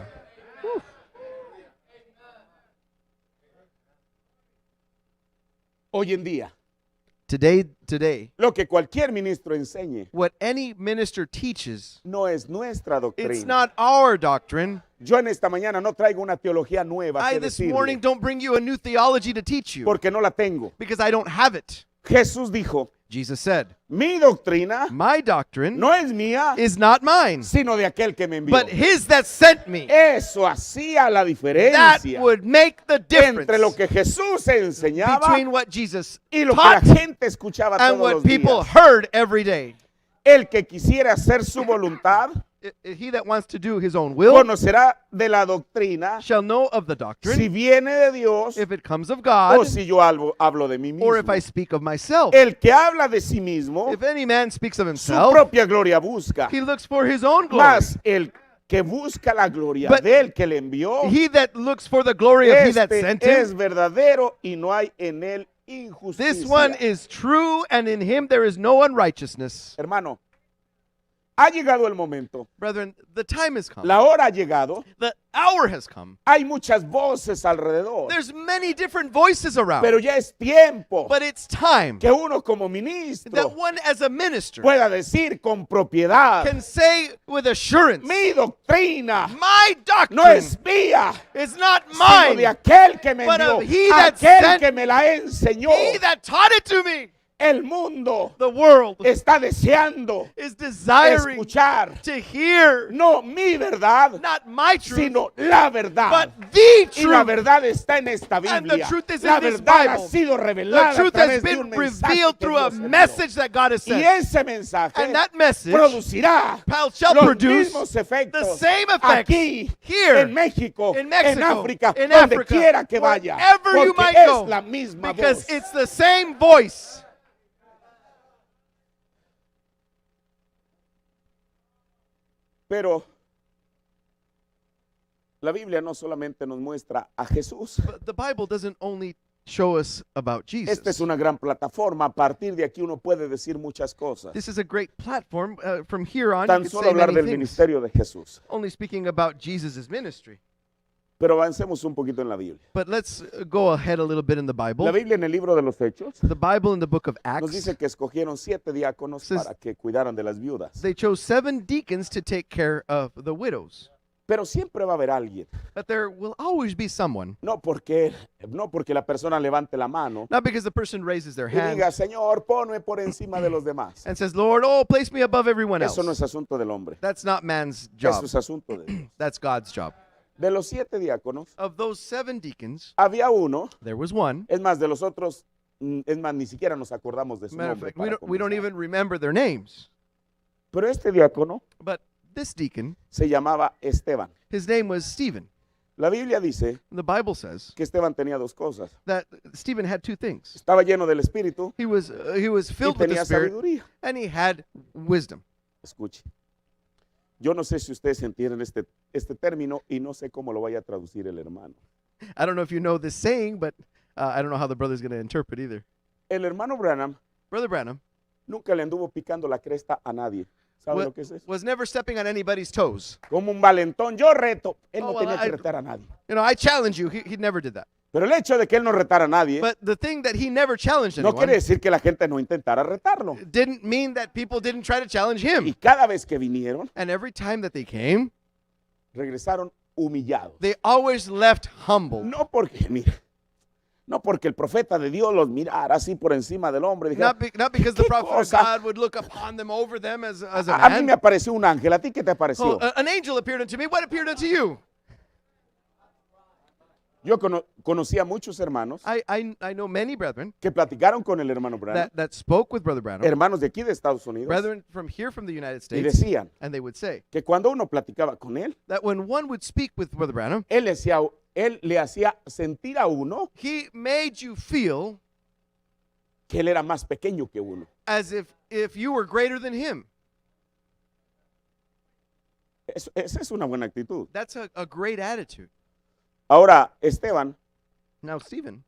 S2: Hoy en día,
S3: Today,
S2: lo que cualquier ministro enseñe
S3: what any minister teaches,
S2: no es nuestra
S3: it's
S2: doctrina,
S3: not our doctrine,
S2: Yo en esta mañana no traigo una teología nueva
S3: I
S2: que
S3: this
S2: decirle,
S3: morning don't bring you a new theology to teach you
S2: porque no la tengo.
S3: because I don't have it.
S2: Jesús dijo,
S3: Jesus said,
S2: mi doctrina
S3: my doctrine
S2: no es mía,
S3: is not mine,
S2: sino de aquel que me envió.
S3: but his that sent me.
S2: Eso hacía la
S3: That
S2: diferencia
S3: would make the
S2: entre lo
S3: difference
S2: que Jesús enseñaba
S3: between what Jesus
S2: y lo que la
S3: taught
S2: gente escuchaba
S3: and
S2: todos
S3: what
S2: los
S3: people
S2: días.
S3: heard every day.
S2: El que quisiera hacer su voluntad
S3: He that wants to do his own will
S2: conocerá de la doctrina
S3: shall know of the
S2: si
S3: doctrine,
S2: viene de Dios
S3: if it comes of
S2: o
S3: God,
S2: si yo hablo de mí mismo.
S3: or if I speak of myself.
S2: El que habla de sí mismo,
S3: If any man speaks of
S2: su
S3: himself,
S2: propia gloria busca.
S3: he looks for his own glory.
S2: Más el que busca la gloria
S3: But
S2: del que le envió,
S3: He that looks for the glory of he that
S2: este
S3: sent
S2: es
S3: him,
S2: verdadero y no hay en él
S3: this one
S2: injusticia.
S3: is true, and in him there is no unrighteousness.
S2: Hermano, ha llegado el momento,
S3: Brethren, the time has come.
S2: la hora ha llegado,
S3: The hour has come.
S2: hay muchas voces alrededor,
S3: There's many different voices around.
S2: pero ya es tiempo
S3: But it's time
S2: que uno como ministro
S3: that one as a minister
S2: pueda decir con propiedad,
S3: can say with assurance,
S2: mi doctrina
S3: my
S2: no
S3: doctrine
S2: es mía,
S3: is not
S2: sino de
S3: mine,
S2: aquel que me
S3: but
S2: envió,
S3: of he that
S2: aquel
S3: sent
S2: que me la enseñó.
S3: he that taught it to me.
S2: El mundo
S3: The world
S2: está deseando
S3: is desiring
S2: escuchar
S3: to hear
S2: no mi verdad,
S3: not my truth,
S2: sino la verdad.
S3: but the
S2: Y la
S3: truth.
S2: verdad está en esta
S3: And the
S2: Biblia.
S3: truth is
S2: La
S3: in this
S2: verdad ha
S3: Bible.
S2: sido
S3: The
S2: revelada a
S3: truth
S2: través
S3: has
S2: de un
S3: been
S2: mensaje
S3: revealed
S2: que
S3: through a
S2: Dios envió.
S3: message that God has
S2: Y
S3: sent.
S2: ese mensaje
S3: And that message
S2: producirá
S3: shall
S2: los
S3: produce
S2: mismos efectos
S3: the same effects
S2: aquí,
S3: here,
S2: en México,
S3: in Mexico,
S2: en África,
S3: in
S2: donde
S3: Africa,
S2: quiera que vaya,
S3: wherever you
S2: porque
S3: might
S2: es
S3: go,
S2: la misma
S3: because
S2: voz.
S3: it's the same voice.
S2: Pero la Biblia no solamente nos muestra a Jesús.
S3: But the Bible doesn't only show us about Jesus.
S2: Esta es una gran plataforma. A partir de aquí uno puede decir muchas cosas.
S3: This is a great platform. From here on, you
S2: Tan
S3: can
S2: solo
S3: say
S2: hablar
S3: many
S2: del
S3: things.
S2: ministerio de Jesús.
S3: Only speaking about Jesus' ministry.
S2: Pero avancemos un poquito en la Biblia.
S3: But let's go ahead a little bit in the Bible.
S2: La Biblia en el libro de los Hechos
S3: The Bible in the book of
S2: nos
S3: Acts,
S2: dice que escogieron 7 diáconos
S3: Says-
S2: para que cuidaran de las viudas.
S3: they chose 7 deacons to take care of the widows.
S2: Pero siempre va a haber alguien.
S3: But there will always be someone,
S2: No porque la persona levante la mano
S3: not because the person raises their
S2: y
S3: hand
S2: diga, Señor, ponme por encima de los demás.
S3: and says, Lord, oh, place me above everyone else.
S2: Eso no es asunto del hombre.
S3: That's not man's
S2: Eso
S3: job.
S2: es asunto de Dios.
S3: That's God's job.
S2: De los 7 diáconos,
S3: Of those 7 deacons,
S2: había uno.
S3: there was one.
S2: Es más, de los otros, es más, ni siquiera nos acordamos de su
S3: Matter of
S2: nombre.
S3: fact, we
S2: para
S3: don't
S2: comenzar.
S3: even remember their names.
S2: Pero este diácono
S3: But this deacon,
S2: se llamaba Esteban.
S3: his name was Stephen.
S2: La Biblia dice
S3: The Bible says
S2: que Esteban tenía 2 cosas.
S3: that Stephen had 2 things.
S2: Estaba lleno del Espíritu
S3: He was
S2: y
S3: filled with the
S2: tenía
S3: Spirit,
S2: sabiduría.
S3: and he had wisdom.
S2: Escuche. Yo no sé si ustedes entienden este término y no sé cómo lo vaya a traducir el hermano.
S3: I don't know if you know this saying, but I don't know how the brother's going to interpret either.
S2: El hermano Branham
S3: Brother Branham
S2: nunca le anduvo picando la cresta a nadie. ¿Sabe
S3: wa-
S2: lo que es eso?
S3: was never stepping on anybody's toes.
S2: Como un valentón, yo reto. Él
S3: Oh,
S2: no
S3: well,
S2: tenía que
S3: I-
S2: retar a nadie.
S3: You know, I challenge you. He never did that.
S2: Pero el hecho de que él no retara a nadie
S3: But the thing that he never challenged
S2: no quiere
S3: anyone
S2: decir que la gente no intentara retarlo.
S3: didn't mean that people didn't try to challenge
S2: Y
S3: him.
S2: cada vez que vinieron,
S3: And every time that they came,
S2: regresaron humillados.
S3: they always left humble.
S2: No porque, mira, no porque el profeta de Dios los mirara así por encima del hombre. Dijera,
S3: Not because the
S2: ¿qué
S3: prophet of
S2: cosa?
S3: God would look upon them, over them as a
S2: a mí me
S3: man.
S2: apareció un ángel. ¿A ti qué te apareció?
S3: Oh, an angel appeared unto me. What appeared unto you?
S2: Yo conocí a muchos hermanos
S3: I know many brethren
S2: que platicaron con el hermano Branham,
S3: that spoke with Brother Branham,
S2: hermanos de aquí de Estados Unidos,
S3: brethren from here from the United
S2: y
S3: States,
S2: decían
S3: and they would say
S2: que cuando uno platicaba con él,
S3: that when one would speak with Brother Branham,
S2: él le hacía sentir a uno
S3: he made you feel
S2: que él era más pequeño que uno.
S3: as if you were greater than him.
S2: Esa es una buena actitud.
S3: That's a great attitude.
S2: Ahora, Esteban,
S3: Now, Stephen,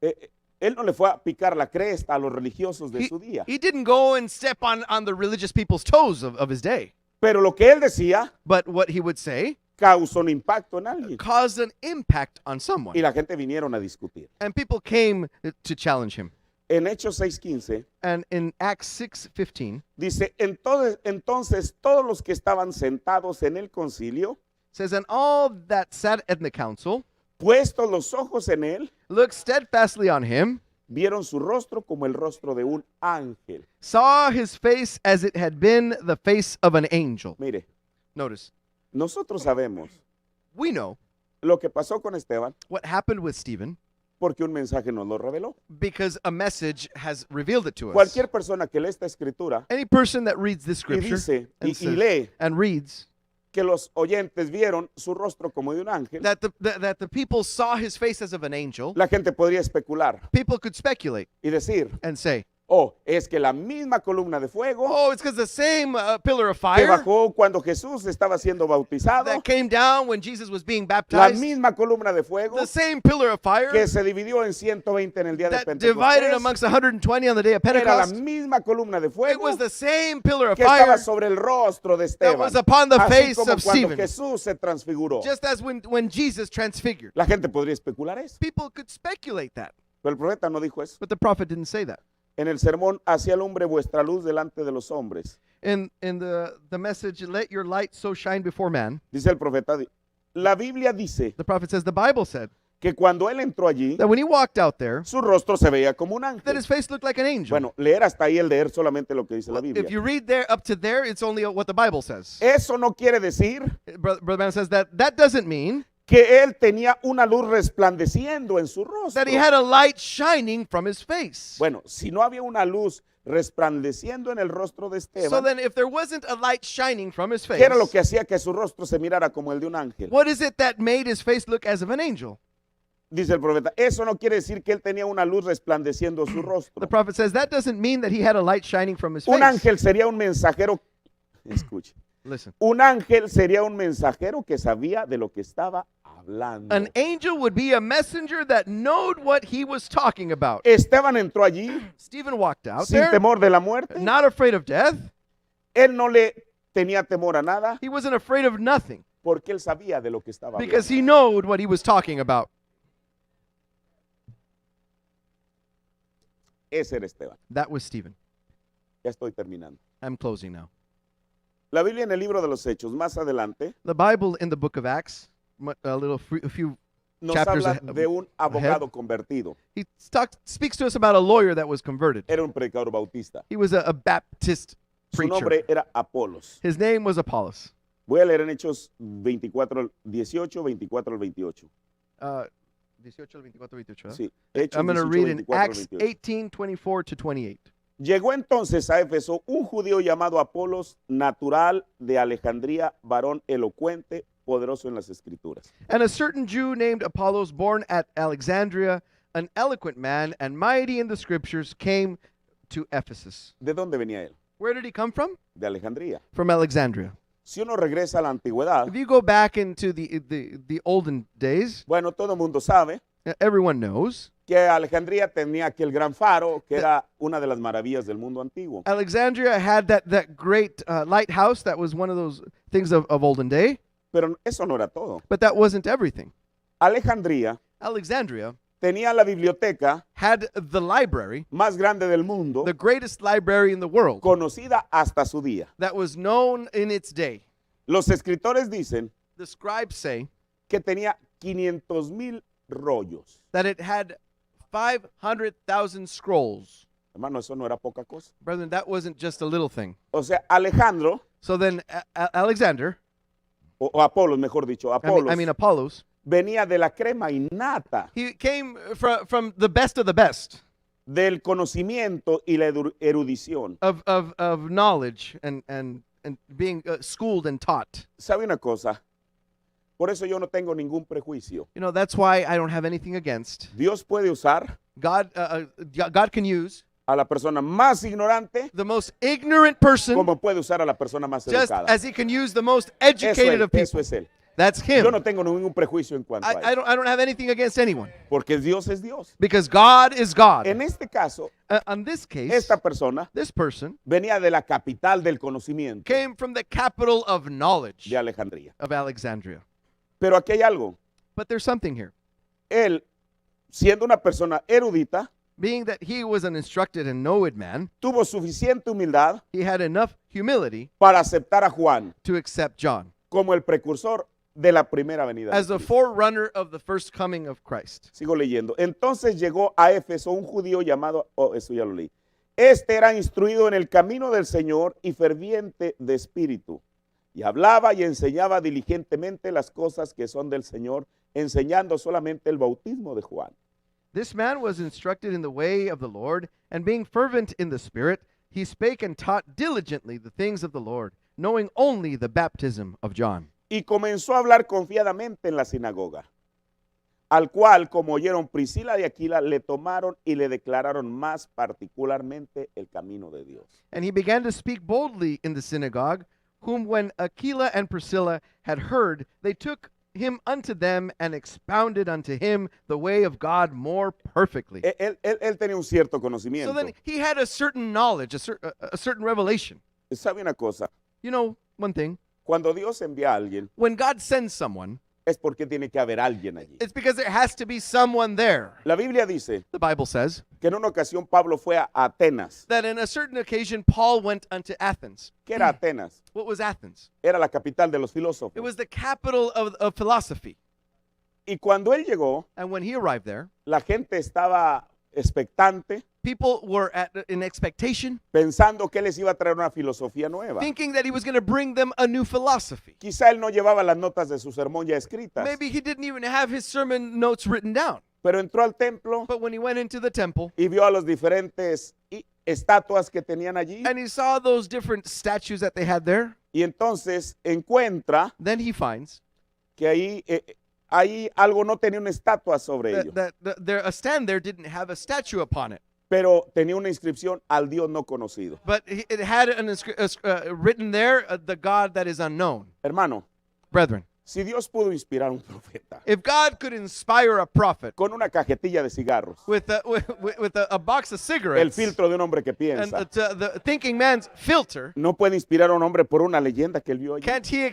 S2: él no le fue a picar la cresta a los religiosos de su día.
S3: he didn't go and step on the religious people's toes of his day.
S2: Pero lo que él decía
S3: But what he would say
S2: causó un impacto en alguien.
S3: caused an impact on someone.
S2: Y la gente vinieron a discutir.
S3: And people came to challenge him.
S2: En Hechos 6:15
S3: And in Acts 6:15,
S2: dice, entonces todos los que estaban sentados en el concilio
S3: says, and all that sat in the council
S2: puestos los ojos en él,
S3: looked steadfastly on him,
S2: vieron su rostro como el rostro de un ángel.
S3: saw his face as it had been the face of an angel.
S2: Mire,
S3: Notice,
S2: nosotros sabemos
S3: we know
S2: lo que pasó con Esteban
S3: what happened with Stephen
S2: porque un mensaje nos lo reveló.
S3: because a message has revealed it to us.
S2: Cualquier persona que lee esta escritura
S3: Any person that reads this
S2: y
S3: scripture
S2: dice
S3: and,
S2: y
S3: says-
S2: lee
S3: and reads
S2: que los oyentes vieron su rostro como de un ángel,
S3: that the people saw his face as of an angel,
S2: la gente podría especular
S3: people could speculate
S2: y decir,
S3: and say,
S2: oh, es que la misma columna de fuego
S3: oh, it's because the same pillar of
S2: que
S3: fire
S2: bajó cuando Jesús estaba siendo bautizado,
S3: that came down when Jesus was being
S2: la
S3: baptized,
S2: misma columna de fuego
S3: the same pillar of fire
S2: que se dividió en 120 en el día de
S3: that divided
S2: Pentecostés,
S3: amongst 120 on the day of
S2: era la
S3: Pentecost.
S2: misma columna de
S3: It
S2: fuego
S3: was the same pillar of
S2: que estaba
S3: fire
S2: sobre el rostro de
S3: that
S2: Esteban,
S3: was upon the
S2: así
S3: face
S2: como
S3: of
S2: cuando
S3: Stephen,
S2: Jesús se transfiguró.
S3: just as when Jesus transfigured.
S2: La gente podría especular eso,
S3: People could speculate that,
S2: pero el profeta no dijo eso.
S3: but the prophet didn't say that.
S2: En el sermón, hacia alumbre vuestra luz delante de los hombres.
S3: In the message, let your light so shine before man,
S2: Dice el profeta, la Biblia dice
S3: the prophet says, the Bible said
S2: que cuando él entró allí,
S3: that when he walked out there,
S2: su rostro se veía como un
S3: that
S2: ángel.
S3: his face looked like an angel.
S2: Bueno, leer hasta ahí el leer solamente lo que dice la
S3: If
S2: Biblia.
S3: you read there up to there, it's only what the Bible says.
S2: Eso no quiere decir
S3: Brother Branham says that doesn't mean
S2: que él tenía una luz resplandeciendo en su rostro.
S3: that he had a light shining from his face.
S2: Bueno, si no había una luz resplandeciendo en el rostro de
S3: So
S2: Esteban,
S3: then if there wasn't a light shining from his face,
S2: ¿qué era lo que hacía que su rostro se mirara como el de un ángel?
S3: what is it that made his face look as of an angel?
S2: Dice el profeta, eso no quiere decir que él tenía una luz resplandeciendo su
S3: The
S2: rostro.
S3: prophet says that doesn't mean that he had a light shining from his
S2: Un
S3: face.
S2: ángel sería un mensajero, escuche,
S3: Listen.
S2: un ángel sería un mensajero que sabía de lo que estaba hablando.
S3: An angel would be a messenger that knowed what he was talking about.
S2: Esteban entró allí
S3: Stephen walked out
S2: sin
S3: there,
S2: temor de la muerte.
S3: not afraid of death.
S2: Él no le tenía temor a nada
S3: He wasn't afraid of nothing
S2: porque él sabía de lo que estaba
S3: because
S2: hablando.
S3: he knowed what he was talking about.
S2: Ese era Esteban.
S3: That was Stephen.
S2: Ya estoy terminando.
S3: I'm closing now.
S2: La Biblia en el libro de los Hechos, más adelante,
S3: The Bible in the book of Acts, a few
S2: nos
S3: chapters
S2: habla de un abogado convertido.
S3: he speaks to us about a lawyer that was converted.
S2: Era un predicador bautista.
S3: He was a Baptist
S2: Su
S3: preacher.
S2: nombre era Apolos.
S3: His name was Apollos.
S2: Voy a leer en Hechos 24, 18, 24 al 28.
S3: 18 al 24, 28,
S2: Sí, Hechos
S3: I'm going to
S2: 18,
S3: read in
S2: 24 al
S3: Acts
S2: 28.
S3: 18, 24 to 28.
S2: Llegó entonces a Éfeso un judío llamado Apolos, natural de Alejandría, varón elocuente, poderoso en las escrituras.
S3: And a certain Jew named Apollos, born at Alexandria, an eloquent man and mighty in the scriptures, came to Ephesus.
S2: ¿De dónde venía él?
S3: Where did he come from?
S2: De Alejandría.
S3: From Alexandria.
S2: Si uno regresa a la antigüedad,
S3: If you go back into the olden days,
S2: bueno, todo el mundo sabe
S3: everyone knows
S2: que Alejandría tenía aquel gran faro que era una de las maravillas del mundo antiguo.
S3: Alexandria had that great lighthouse that was one of those things of olden day,
S2: Pero eso no era todo.
S3: but that wasn't everything.
S2: Alejandría
S3: Alexandria
S2: tenía la biblioteca
S3: had the library,
S2: más grande del mundo,
S3: the greatest library in the world,
S2: conocida hasta su día.
S3: that was known in its day.
S2: Los escritores dicen
S3: The scribes say
S2: que tenía 500,000 rollos.
S3: that it had 500,000 scrolls.
S2: Hermano, eso no era poca cosa.
S3: Brethren, that wasn't just a little thing.
S2: O sea, Alejandro,
S3: So then Alexander,
S2: o Apolos, mejor dicho, Apolos,
S3: I mean Apollos,
S2: venía de la crema innata
S3: he came from the best of the best
S2: del conocimiento y la erudición.
S3: of knowledge and being schooled and taught.
S2: ¿Sabe una cosa? Por eso yo no tengo ningún prejuicio.
S3: You know, that's why I don't have anything against.
S2: Dios puede usar
S3: God can use
S2: a la persona más ignorante
S3: the most ignorant person
S2: como puede usar a la persona más
S3: just
S2: educada.
S3: as he can use the most
S2: Eso,
S3: educated of
S2: eso
S3: people.
S2: es él.
S3: That's him.
S2: Yo no tengo ningún prejuicio en cuanto a
S3: I
S2: eso.
S3: don't have anything against anyone
S2: Porque Dios es Dios.
S3: because God is God.
S2: En este caso,
S3: On this case,
S2: esta persona
S3: this person
S2: venía de la capital del conocimiento
S3: came from the capital of knowledge
S2: de Alejandría.
S3: of Alexandria.
S2: Pero aquí hay algo.
S3: But there's something here.
S2: Él, siendo una persona erudita,
S3: Being that he was an instructed and knowed man,
S2: tuvo suficiente humildad
S3: he had enough humility
S2: para aceptar a Juan
S3: to accept John
S2: como el precursor de la primera venida de
S3: as the
S2: Cristo.
S3: forerunner of the first coming of Christ.
S2: Sigo leyendo. Entonces llegó a Éfeso un judío llamado, eso ya lo leí. Este era instruido en el camino del Señor y ferviente de espíritu. Y hablaba y enseñaba diligentemente las cosas que son del Señor, enseñando solamente el bautismo de Juan.
S3: This man was instructed in the way of the Lord, and being fervent in the Spirit, he spake and taught diligently the things of the Lord, knowing only the baptism of John.
S2: Y comenzó a hablar confiadamente en la sinagoga, al cual, como oyeron Priscila y Aquila, le tomaron y le declararon más particularmente el camino de Dios.
S3: And he began to speak boldly in the synagogue, whom when Aquila and Priscilla had heard, they took him unto them and expounded unto him the way of God more perfectly.
S2: Él tenía un cierto
S3: So
S2: conocimiento.
S3: then he had a certain knowledge, a certain revelation.
S2: ¿Sabe una cosa?
S3: You know, one thing,
S2: Cuando Dios envía a alguien,
S3: when God sends someone,
S2: es porque tiene que haber alguien allí.
S3: it's because there has to be someone there.
S2: La Biblia dice
S3: The Bible says
S2: que en una ocasión Pablo fue a Atenas.
S3: that in a certain occasion Paul went unto Athens.
S2: ¿Qué era Atenas?
S3: What was Athens?
S2: Era la capital de los
S3: It
S2: filósofos.
S3: was the capital of philosophy.
S2: Y cuando él llegó,
S3: And when he arrived there,
S2: la gente estaba expectante,
S3: people were in expectation,
S2: pensando que él les iba a traer una filosofía nueva.
S3: thinking that he was going to bring them a new philosophy.
S2: Quizá él no llevaba las notas de su sermón ya escritas,
S3: Maybe he didn't even have his sermon notes written down.
S2: pero entró al templo
S3: But when he went into the temple
S2: y vio a los diferentes estatuas que tenían allí,
S3: and he saw those different statues that they had there,
S2: y entonces encuentra
S3: then he finds
S2: que ahí algo no tenía una estatua sobre ello,
S3: a stand there didn't have a statue upon it.
S2: pero tenía una inscripción al Dios no conocido.
S3: But it had written there, the God that is unknown.
S2: Hermano,
S3: Brethren,
S2: si Dios pudo inspirar a un profeta
S3: if God could inspire a prophet
S2: con una cajetilla de cigarros,
S3: with a box of
S2: el
S3: cigarettes
S2: filtro de un hombre que
S3: and
S2: piensa,
S3: the thinking man's filter,
S2: no puede inspirar a un hombre por una leyenda que él vio allí.
S3: can't he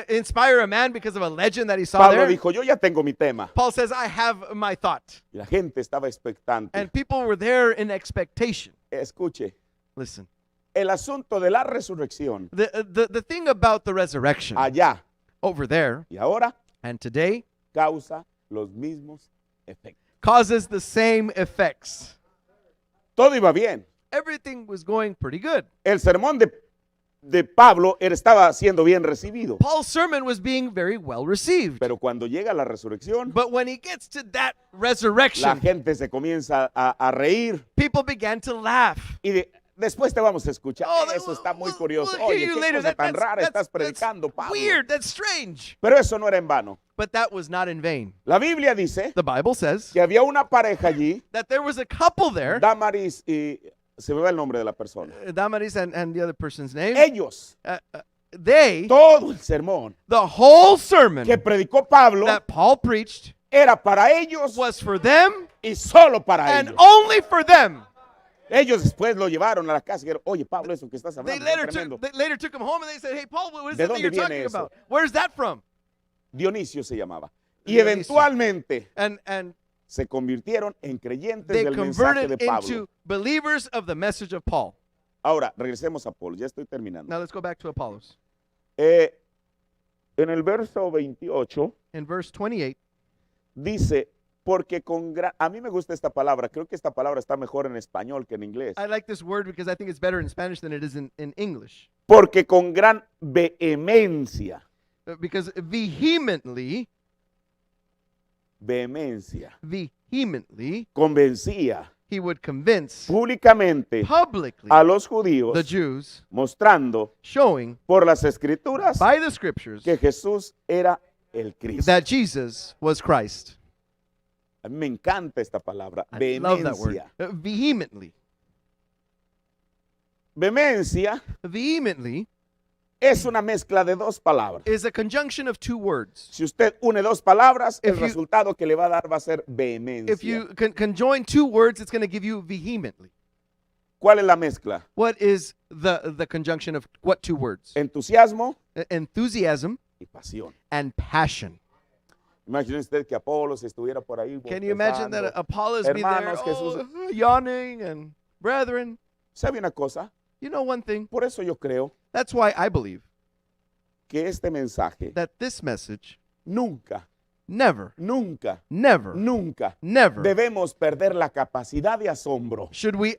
S3: inspire a man because of a legend that he saw
S2: Pablo
S3: there?
S2: dijo, yo ya tengo mi tema.
S3: Paul says, I have my thought.
S2: Y la gente estaba expectante.
S3: And people were there in expectation.
S2: Escuche,
S3: Listen,
S2: el asunto de la resurrección
S3: the thing about the resurrection
S2: allá
S3: over there
S2: y ahora
S3: and today
S2: causa los mismos efectos.
S3: causes the same effects.
S2: Todo iba bien.
S3: Everything was going pretty good.
S2: El sermón de Pablo estaba siendo bien recibido.
S3: Paul's sermon was being very well received.
S2: Pero cuando llega la resurrección,
S3: But when he gets to that
S2: la
S3: resurrection,
S2: gente se comienza a reír
S3: people began to laugh.
S2: y después te vamos a escuchar.
S3: Oh,
S2: Eso está muy
S3: we'll
S2: curioso.
S3: hear
S2: Oye,
S3: you
S2: qué
S3: later.
S2: cosa tan
S3: That's-
S2: rara estás
S3: that's
S2: predicando, Pablo.
S3: weird. That's strange.
S2: Pero eso no era en vano.
S3: But that was not in vain.
S2: La Biblia dice
S3: The Bible says
S2: que había una pareja allí,
S3: that there was a couple there,
S2: Damaris y se me va el nombre de la persona.
S3: Damaris and the other person's name.
S2: Ellos,
S3: They,
S2: todo el sermón
S3: the whole sermon
S2: que predicó Pablo
S3: that Paul preached
S2: era para ellos
S3: was for them
S2: y solo para
S3: and
S2: ellos.
S3: only for them.
S2: Ellos después lo llevaron a la casa y dijeron, oye, Pablo, eso que estás
S3: They
S2: hablando
S3: later
S2: está tremendo.
S3: took him home and they said, hey, Paul, what is
S2: ¿De
S3: that
S2: dónde
S3: you're
S2: viene
S3: talking
S2: eso?
S3: about? Where's that from?
S2: Dionisio se llamaba. Y
S3: Dionisio.
S2: eventualmente
S3: And
S2: se convirtieron en creyentes
S3: they
S2: del mensaje
S3: converted
S2: de Pablo.
S3: into believers of the message of Paul.
S2: Ahora, regresemos a Pablo, ya estoy terminando.
S3: Now let's go back to Apollos.
S2: En el verso 28
S3: In verse 28,
S2: dice, porque a mí me gusta esta palabra, creo que esta palabra está mejor en español que en inglés.
S3: I like this word because I think it's better in Spanish than it is in English.
S2: Porque con gran vehemencia,
S3: Because vehemently,
S2: convencía
S3: he would convince
S2: públicamente
S3: publicly
S2: a los judíos,
S3: the Jews,
S2: mostrando
S3: showing
S2: por las escrituras
S3: by the scriptures
S2: que Jesús era el Cristo.
S3: that Jesus was Christ.
S2: A mí me encanta esta palabra,
S3: I love that word.
S2: vehemencia.
S3: Vehemently.
S2: Vehemencia
S3: Vehemently
S2: es una mezcla de dos palabras.
S3: is a conjunction of two words.
S2: Si usted une dos palabras, el
S3: If you-
S2: resultado que le va a dar va a ser vehemencia.
S3: If you conjoin two words, it's going to give you vehemently.
S2: ¿Cuál es la mezcla?
S3: What is the conjunction of what two words?
S2: Entusiasmo
S3: Enthusiasm
S2: y pasión.
S3: and passion.
S2: Imagine usted que Apolos estuviera por ahí.
S3: Can you imagine that
S2: bostezando.
S3: Apollos be there,
S2: Hermanos, Jesús-
S3: yawning and brethren?
S2: ¿Sabe una cosa?
S3: You know one thing?
S2: Por eso yo creo
S3: That's why I believe
S2: que este mensaje
S3: that this message
S2: nunca,
S3: never,
S2: nunca,
S3: never,
S2: nunca
S3: never
S2: debemos perder la capacidad de asombro
S3: should we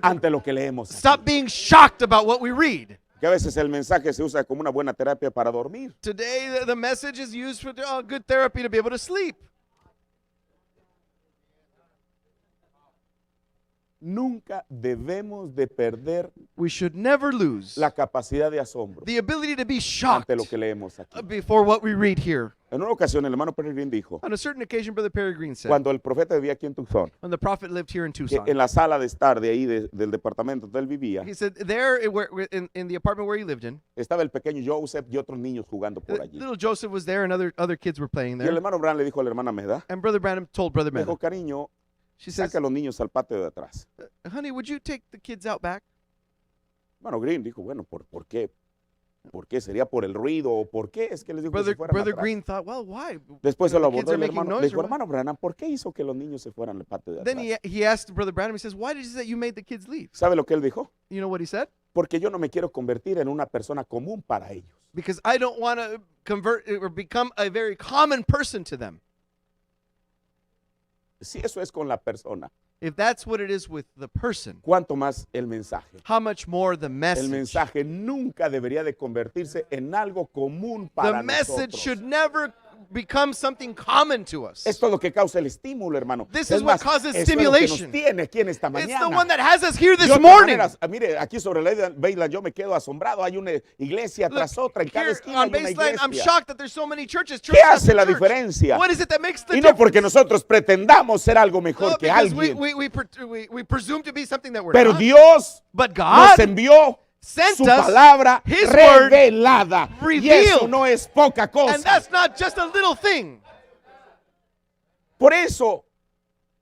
S2: ante lo que leemos. aquí.
S3: stop being shocked about what we read.
S2: Que a veces el mensaje se usa como una buena terapia para dormir.
S3: Today, the message is used for good therapy to be able to sleep.
S2: Nunca debemos de perder
S3: We should never lose
S2: la capacidad de asombro
S3: the ability to be shocked
S2: ante lo que leemos aquí.
S3: before what we read here.
S2: En una ocasión el hermano Peregrín dijo,
S3: On a certain occasion, Brother Peregrine said,
S2: cuando el profeta vivía aquí en Tucson,
S3: when the prophet lived here in
S2: que
S3: Tucson,
S2: en la sala de estar de ahí del departamento donde él vivía,
S3: he said there in the apartment where he lived in,
S2: estaba el pequeño Joseph y otros niños jugando por allí.
S3: little Joseph was there and other kids were playing
S2: Y el
S3: there.
S2: hermano Bran le dijo a la hermana Meda,
S3: And Brother Branham told Brother
S2: le dijo,
S3: Meda,
S2: cariño,
S3: she says,
S2: saca a los niños al patio de atrás.
S3: honey, would you take the kids out back?
S2: Hermano Green dijo, bueno, ¿por qué? ¿Por qué? ¿Sería por el ruido o por qué? Es que les dijo que se fueran
S3: Brother
S2: atrás.
S3: Green thought, well, why?
S2: Después se lo
S3: The kids
S2: abordó
S3: are
S2: el
S3: making
S2: hermano.
S3: noise
S2: Le dijo,
S3: or what?
S2: hermano Branham, ¿por qué hizo que los niños se fueran al patio de
S3: Then
S2: atrás?
S3: he asked Brother Branham, he says, why did you say you made the kids leave?
S2: ¿Sabe lo que él dijo?
S3: You know what he said?
S2: Porque yo no me quiero convertir en una persona común para ellos.
S3: Because I don't want to convert or become a very common person to them.
S2: Si eso es con la persona,
S3: If that's what it is with the person,
S2: ¿cuánto más el mensaje?
S3: how much more the
S2: El
S3: message?
S2: mensaje nunca debería de convertirse en algo común para
S3: The message
S2: nosotros.
S3: should never become something common to us.
S2: Esto es lo que causa el estímulo, hermano.
S3: This
S2: Es
S3: is what
S2: más,
S3: causes
S2: eso es lo que nos
S3: stimulation.
S2: tiene aquí en esta
S3: It's
S2: mañana.
S3: the one that has us here
S2: De
S3: this
S2: otra
S3: morning.
S2: manera, mire, aquí sobre la Baseline yo me quedo asombrado. Hay una iglesia
S3: Look,
S2: tras otra. En cada
S3: here
S2: esquina hay
S3: on
S2: una
S3: Baseline, I'm
S2: iglesia.
S3: shocked that there's so many churches.
S2: ¿Qué hace la diferencia?
S3: What is it that makes the
S2: Y no
S3: difference?
S2: porque nosotros pretendamos ser algo mejor
S3: No,
S2: que
S3: because we,
S2: alguien.
S3: we presume to be something that we're
S2: Pero
S3: not.
S2: Dios
S3: But
S2: nos
S3: God
S2: envió
S3: sent
S2: su
S3: us
S2: palabra
S3: His word
S2: revelada. Y
S3: revealed.
S2: eso no es poca
S3: and
S2: cosa.
S3: that's not just a little thing.
S2: Por eso,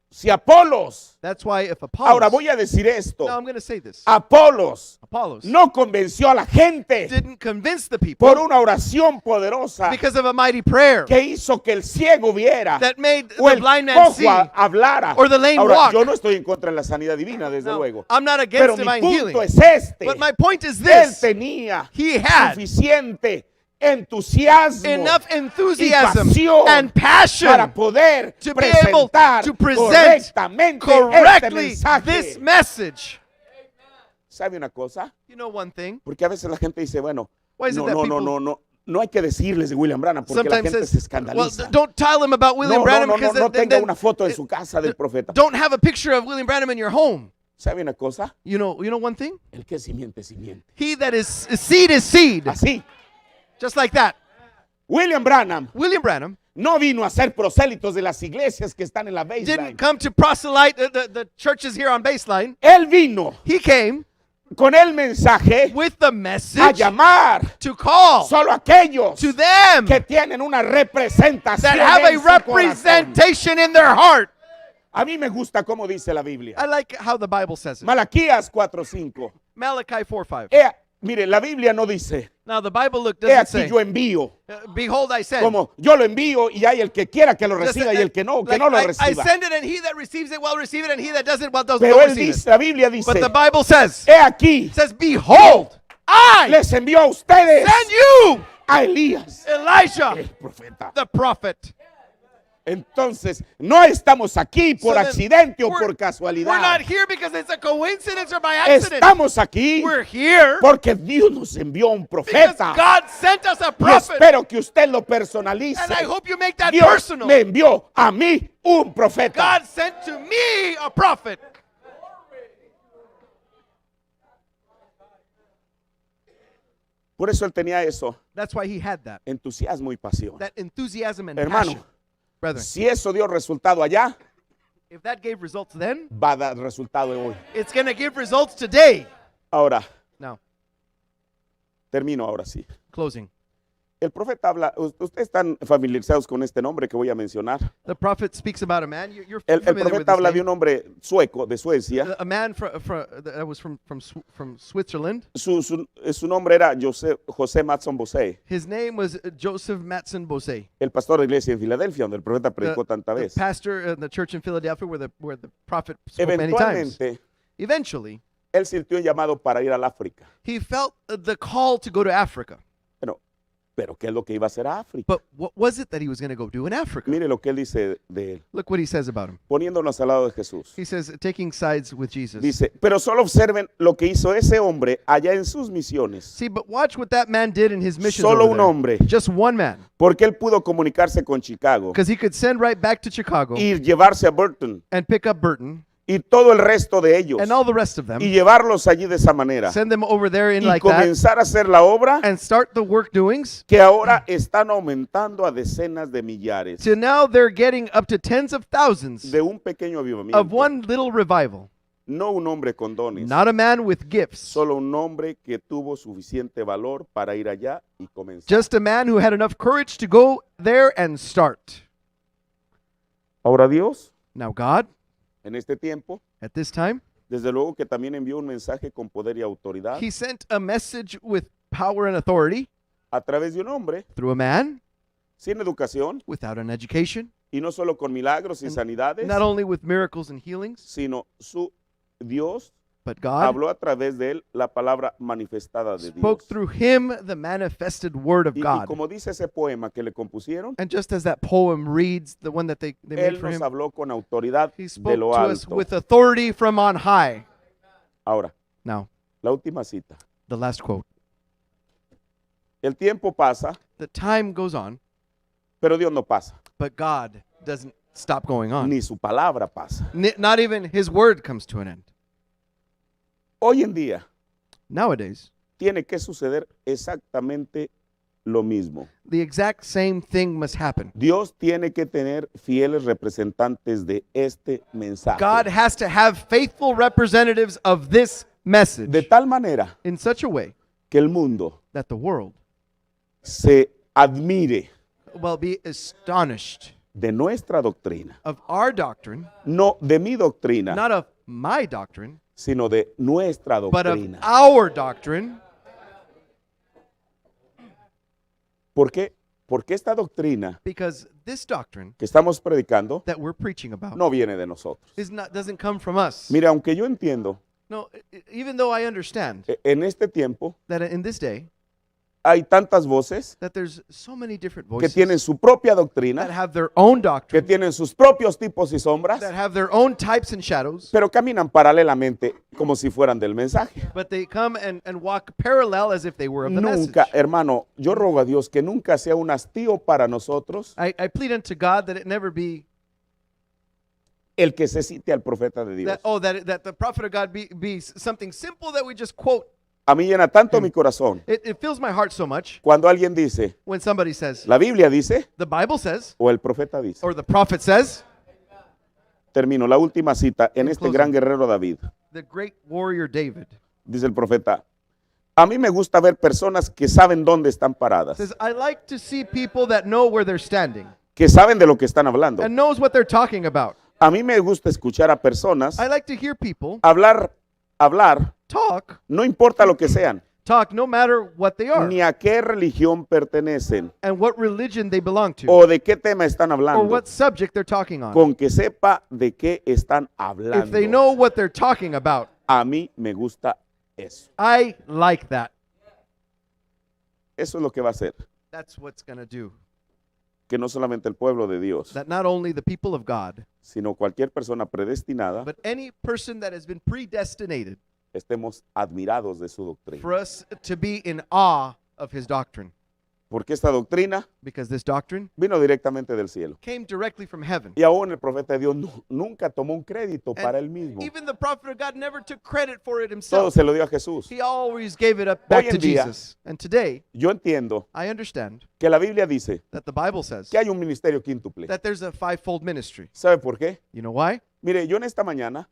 S2: si Apolos,
S3: That's why if
S2: ahora
S3: Apollos,
S2: voy a decir esto,
S3: now I'm going to say this.
S2: Apolos
S3: Apollos
S2: no convenció a la gente
S3: didn't convince the people
S2: por una oración poderosa
S3: because of a mighty prayer
S2: que hizo que el ciego viera
S3: that made
S2: o
S3: the
S2: el
S3: blind man
S2: cojo
S3: see.
S2: hablara.
S3: or the lame
S2: Ahora,
S3: walk.
S2: yo no estoy en contra de la sanidad divina, desde
S3: Now,
S2: luego.
S3: I'm not
S2: Pero
S3: against
S2: mi
S3: divine
S2: punto
S3: healing.
S2: es este.
S3: But my point is
S2: Él
S3: this.
S2: tenía
S3: He had
S2: suficiente entusiasmo
S3: enough
S2: y
S3: enthusiasm
S2: pasión
S3: and passion
S2: para poder
S3: to be able
S2: presentar
S3: to present
S2: correctamente este
S3: correctly this
S2: mensaje.
S3: message.
S2: ¿Sabe una cosa?
S3: You know one thing?
S2: Porque a veces la gente dice, bueno,
S3: Why is it
S2: no,
S3: that
S2: no, no,
S3: people
S2: no, no, no hay que decirles de William Branham porque la
S3: sometimes
S2: gente se
S3: says, well,
S2: escandaliza.
S3: don't tell him about William
S2: No,
S3: Branham
S2: no, no,
S3: because
S2: no
S3: then-
S2: tenga
S3: then-
S2: una foto en su casa del profeta.
S3: don't have a picture of William Branham in your home.
S2: ¿Sabe una cosa?
S3: You know one thing?
S2: El que simiente, simiente.
S3: He that is seed is seed.
S2: Así.
S3: Just like that.
S2: William Branham
S3: William Branham
S2: no vino a ser prosélitos de las iglesias que están en la
S3: didn't
S2: baseline.
S3: come to proselyte the churches here on Baseline.
S2: Él vino
S3: He came
S2: con el mensaje
S3: with the
S2: a
S3: message
S2: llamar
S3: to call
S2: solo a aquellos
S3: to them
S2: que tienen una representación
S3: that have a
S2: en su corazón.
S3: representation in their heart.
S2: A mí me gusta cómo dice la Biblia.
S3: I like how the Bible says it.
S2: Malaquías 4:5.
S3: Malachi 4:5.
S2: Mire, la Biblia no dice,
S3: Now the Bible
S2: he
S3: doesn't
S2: aquí
S3: say,
S2: yo envío.
S3: behold, I send.
S2: Como yo lo envío y hay el que quiera que lo
S3: Just
S2: reciba y el que no
S3: like,
S2: lo
S3: I
S2: reciba.
S3: send it, and he that receives it will receive it, and he that doesn't, well, doesn't
S2: Pero
S3: don't
S2: él
S3: receive
S2: dice,
S3: it.
S2: la Biblia dice,
S3: But the Bible says,
S2: he aquí,
S3: says, behold, I
S2: les envió a ustedes
S3: send you,
S2: a Elías,
S3: Elijah,
S2: el profeta.
S3: the prophet.
S2: Entonces, no estamos aquí por
S3: So then,
S2: accidente o
S3: we're-
S2: por
S3: We're not
S2: casualidad.
S3: here because it's a coincidence or by accident.
S2: Estamos aquí
S3: We're here
S2: porque Dios nos envió un
S3: because
S2: profeta.
S3: God sent us a
S2: Y
S3: prophet.
S2: espero que usted lo personalice.
S3: And I hope you make that
S2: Dios
S3: personal.
S2: me envió a mí un profeta.
S3: God sent to me a prophet.
S2: Por eso él tenía eso,
S3: That's why he had that.
S2: entusiasmo y pasión.
S3: That enthusiasm and
S2: Hermano,
S3: passion. Brethren,
S2: si eso dio resultado allá,
S3: if that gave results then,
S2: va a dar resultado hoy.
S3: it's going to give results today.
S2: Ahora,
S3: Now,
S2: termino ahora sí.
S3: closing.
S2: El profeta habla, ustedes están familiarizados con este nombre que voy a mencionar.
S3: The prophet speaks about a man. You're
S2: El
S3: familiar with
S2: profeta
S3: this
S2: habla de
S3: name.
S2: un hombre sueco, de Suecia.
S3: A man that was from Switzerland.
S2: Su nombre era José Matson Bosé,
S3: His name was Joseph Matson Bose,
S2: el pastor de la iglesia en Filadelfia, donde el profeta
S3: the,
S2: predicó tanta
S3: the
S2: vez.
S3: pastor in the church in Philadelphia where the prophet spoke many times.
S2: Eventualmente,
S3: Eventually,
S2: él sintió un llamado para ir al África.
S3: he felt the call to go to Africa.
S2: Bueno, Pero ¿qué es lo que iba a hacer a África?
S3: But what was it that he was going to go do in Africa?
S2: Mire lo que él dice de él,
S3: Look what he says about him.
S2: poniéndonos al lado de Jesús.
S3: He says, taking sides with Jesus.
S2: Dice, pero solo observen lo que hizo ese hombre allá en sus misiones.
S3: See, but watch what that man did in his missions
S2: Solo
S3: over
S2: un
S3: there.
S2: hombre,
S3: Just one man.
S2: porque él pudo comunicarse con Chicago
S3: Because he could send right back to Chicago
S2: y llevarse a Burton
S3: and pick up Burton
S2: y todo el resto de ellos
S3: and all the rest of
S2: y
S3: them,
S2: llevarlos allí de esa manera
S3: send them over there in
S2: y
S3: like that,
S2: comenzar a hacer la obra
S3: and start the work doings.
S2: que ahora están aumentando a decenas de millares
S3: So now they're getting up to tens of thousands
S2: de un pequeño
S3: of
S2: avivamiento.
S3: one little revival.
S2: No un hombre con dones,
S3: Not a man with gifts,
S2: solo un hombre que tuvo suficiente valor para ir allá y comenzar.
S3: just a man who had enough courage to go there and start.
S2: Ahora Dios,
S3: Now God,
S2: en este tiempo,
S3: at this time,
S2: desde luego que también envió un mensaje con poder y autoridad
S3: he sent a message with power and authority
S2: a través de un hombre
S3: through a man
S2: sin educación
S3: without an education,
S2: y no solo con milagros y
S3: And
S2: sanidades,
S3: not only with miracles and healings,
S2: sino su Dios
S3: but God
S2: habló a través de él la palabra manifestada de
S3: spoke
S2: Dios.
S3: through him the manifested word of
S2: Y
S3: God.
S2: como dice ese poema que le compusieron,
S3: And just as that poem reads, the one that they made
S2: él
S3: for
S2: nos
S3: him,
S2: habló con autoridad
S3: he
S2: de
S3: spoke
S2: lo
S3: to us
S2: alto.
S3: with authority from on high.
S2: Ahora,
S3: Now,
S2: la última cita.
S3: the last quote.
S2: El tiempo pasa,
S3: The time goes on,
S2: pero Dios no pasa,
S3: but God doesn't stop going on.
S2: ni su palabra pasa.
S3: Not even his word comes to an end.
S2: Hoy en día
S3: Nowadays,
S2: tiene que suceder exactamente lo mismo.
S3: the exact same thing must happen.
S2: Dios tiene que tener fieles representantes de este mensaje.
S3: God has to have faithful representatives of this message
S2: De tal manera
S3: in such a way
S2: que el mundo
S3: that the world
S2: se admire
S3: will be astonished
S2: de nuestra doctrina.
S3: of our doctrine,
S2: No de mi doctrina,
S3: not of my doctrine,
S2: sino de nuestra
S3: but of
S2: doctrina.
S3: our doctrine.
S2: ¿Por qué? Porque esta doctrina
S3: Because this doctrine
S2: que estamos predicando
S3: that we're preaching about
S2: no viene de nosotros.
S3: doesn't come from us.
S2: Mira, aunque yo entiendo,
S3: No, even though I understand
S2: en este tiempo
S3: that in this day
S2: hay tantas voces
S3: that there's so many different
S2: que
S3: voices
S2: tienen su propia
S3: that
S2: doctrina,
S3: have their own
S2: que
S3: doctrine,
S2: tienen sus propios tipos y sombras,
S3: that have their own types and shadows,
S2: pero caminan paralelamente como si fueran del mensaje.
S3: but they come and walk parallel as if they were of the message.
S2: Nunca, hermano, yo rogo a Dios que nunca sea un hastío para nosotros
S3: I plead unto God that it never be
S2: el que se cite al profeta de Dios.
S3: that the prophet of God be something simple that we just quote.
S2: A mí llena tanto mi corazón
S3: It fills my heart so much
S2: cuando alguien dice,
S3: when somebody says,
S2: la Biblia dice
S3: the Bible says,
S2: o el profeta dice.
S3: or the prophet says.
S2: Termino la última cita en
S3: In
S2: este
S3: closing.
S2: gran guerrero David.
S3: The great warrior David
S2: Dice el profeta, a mí me gusta ver personas que saben dónde están paradas,
S3: says, I like to see people that know where they're standing
S2: que saben de lo que están hablando.
S3: and knows what they're talking about.
S2: A mí me gusta escuchar a personas
S3: I like to hear people
S2: hablar,
S3: talk
S2: no importa lo que sean,
S3: no matter what they are
S2: ni a qué religión pertenecen
S3: and what religion they belong to
S2: o de qué tema están
S3: or
S2: hablando,
S3: what subject they're talking on.
S2: con que sepa de qué están
S3: If they
S2: hablando.
S3: know what they're talking about,
S2: A mí me gusta eso.
S3: I like that.
S2: Eso es lo que va a hacer,
S3: That's what's going to do.
S2: que no solamente el pueblo de Dios,
S3: That not only the people of God,
S2: sino cualquier persona predestinada,
S3: but any person that has been predestinated
S2: estemos admirados de su doctrina.
S3: for us to be in awe of his doctrine.
S2: Porque esta doctrina
S3: Because this doctrine
S2: vino directamente del cielo.
S3: came directly from heaven.
S2: Y aún el profeta de Dios nunca tomó un crédito para él mismo.
S3: Even the prophet of God never took credit for it
S2: Todo
S3: himself.
S2: se lo dio a Jesús.
S3: He always gave it up back
S2: Hoy
S3: to
S2: en día-
S3: Jesus. And today,
S2: Yo entiendo
S3: I understand
S2: que la Biblia dice
S3: that the Bible says
S2: que hay un ministerio quíntuple.
S3: that there's a fivefold ministry.
S2: ¿Sabe por qué?
S3: You know why?
S2: Mire, yo en esta mañana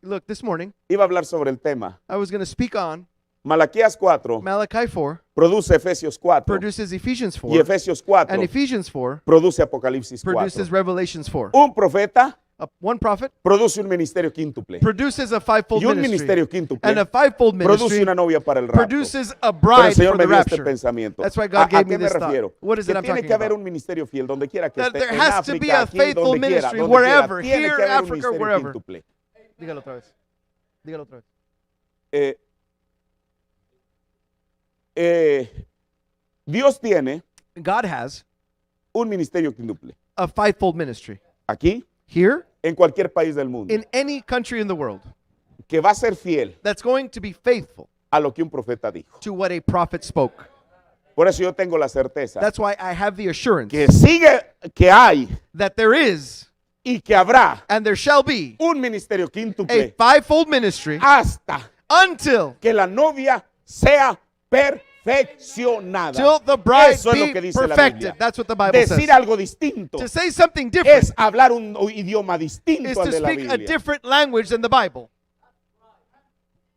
S3: Look, this morning,
S2: iba a hablar sobre el tema.
S3: I was going to speak on
S2: Malaquías 4
S3: Malachi 4
S2: produce Efesios 4
S3: produces Ephesians
S2: y
S3: 4,
S2: Efesios 4
S3: and Ephesians 4
S2: produce Apocalipsis 4.
S3: produces Revelations 4.
S2: Un profeta
S3: One prophet
S2: produce un ministerio quíntuple
S3: produces a fivefold
S2: y un
S3: ministry,
S2: ministerio quíntuple
S3: and a fivefold
S2: produce
S3: ministry
S2: una novia para el rapto.
S3: produces a
S2: Pero
S3: bride
S2: el Señor
S3: for
S2: me
S3: the
S2: dio este
S3: rapture.
S2: pensamiento.
S3: That's why God
S2: ¿A
S3: gave me
S2: qué me
S3: this thought.
S2: refiero?
S3: What is
S2: Que
S3: it I'm
S2: tiene
S3: talking
S2: que haber
S3: about?
S2: un ministerio fiel donde quiera que
S3: That
S2: esté,
S3: there
S2: en
S3: has to be
S2: África,
S3: a
S2: aquí,
S3: faithful
S2: donde quiera,
S3: ministry
S2: donde quiera.
S3: wherever,
S2: Tiene
S3: here,
S2: que haber un
S3: Africa,
S2: ministerio
S3: wherever.
S2: quíntuple.
S3: Dígalo otra vez. Dígalo otra vez.
S2: Dios tiene
S3: God has
S2: un ministerio quíntuple.
S3: a fivefold ministry.
S2: Aquí,
S3: Here,
S2: en cualquier país del mundo.
S3: in any country in the world,
S2: Que va a ser fiel
S3: that's going to be faithful
S2: a lo que un profeta dijo.
S3: to what a prophet spoke.
S2: Por eso yo tengo la certeza
S3: That's why I have the assurance
S2: que sigue, que hay
S3: that there is
S2: y que habrá
S3: and there shall be
S2: un ministerio
S3: a
S2: quíntuple
S3: fivefold ministry
S2: hasta
S3: until
S2: que la novia sea perfeccionada.
S3: till the bride
S2: Eso es lo que
S3: be
S2: dice la
S3: perfected.
S2: Biblia.
S3: That's what the Bible
S2: Decir
S3: says.
S2: algo distinto
S3: To say something different
S2: es hablar un idioma
S3: is
S2: distinto al
S3: to
S2: de la
S3: speak a
S2: Biblia.
S3: different language than the Bible.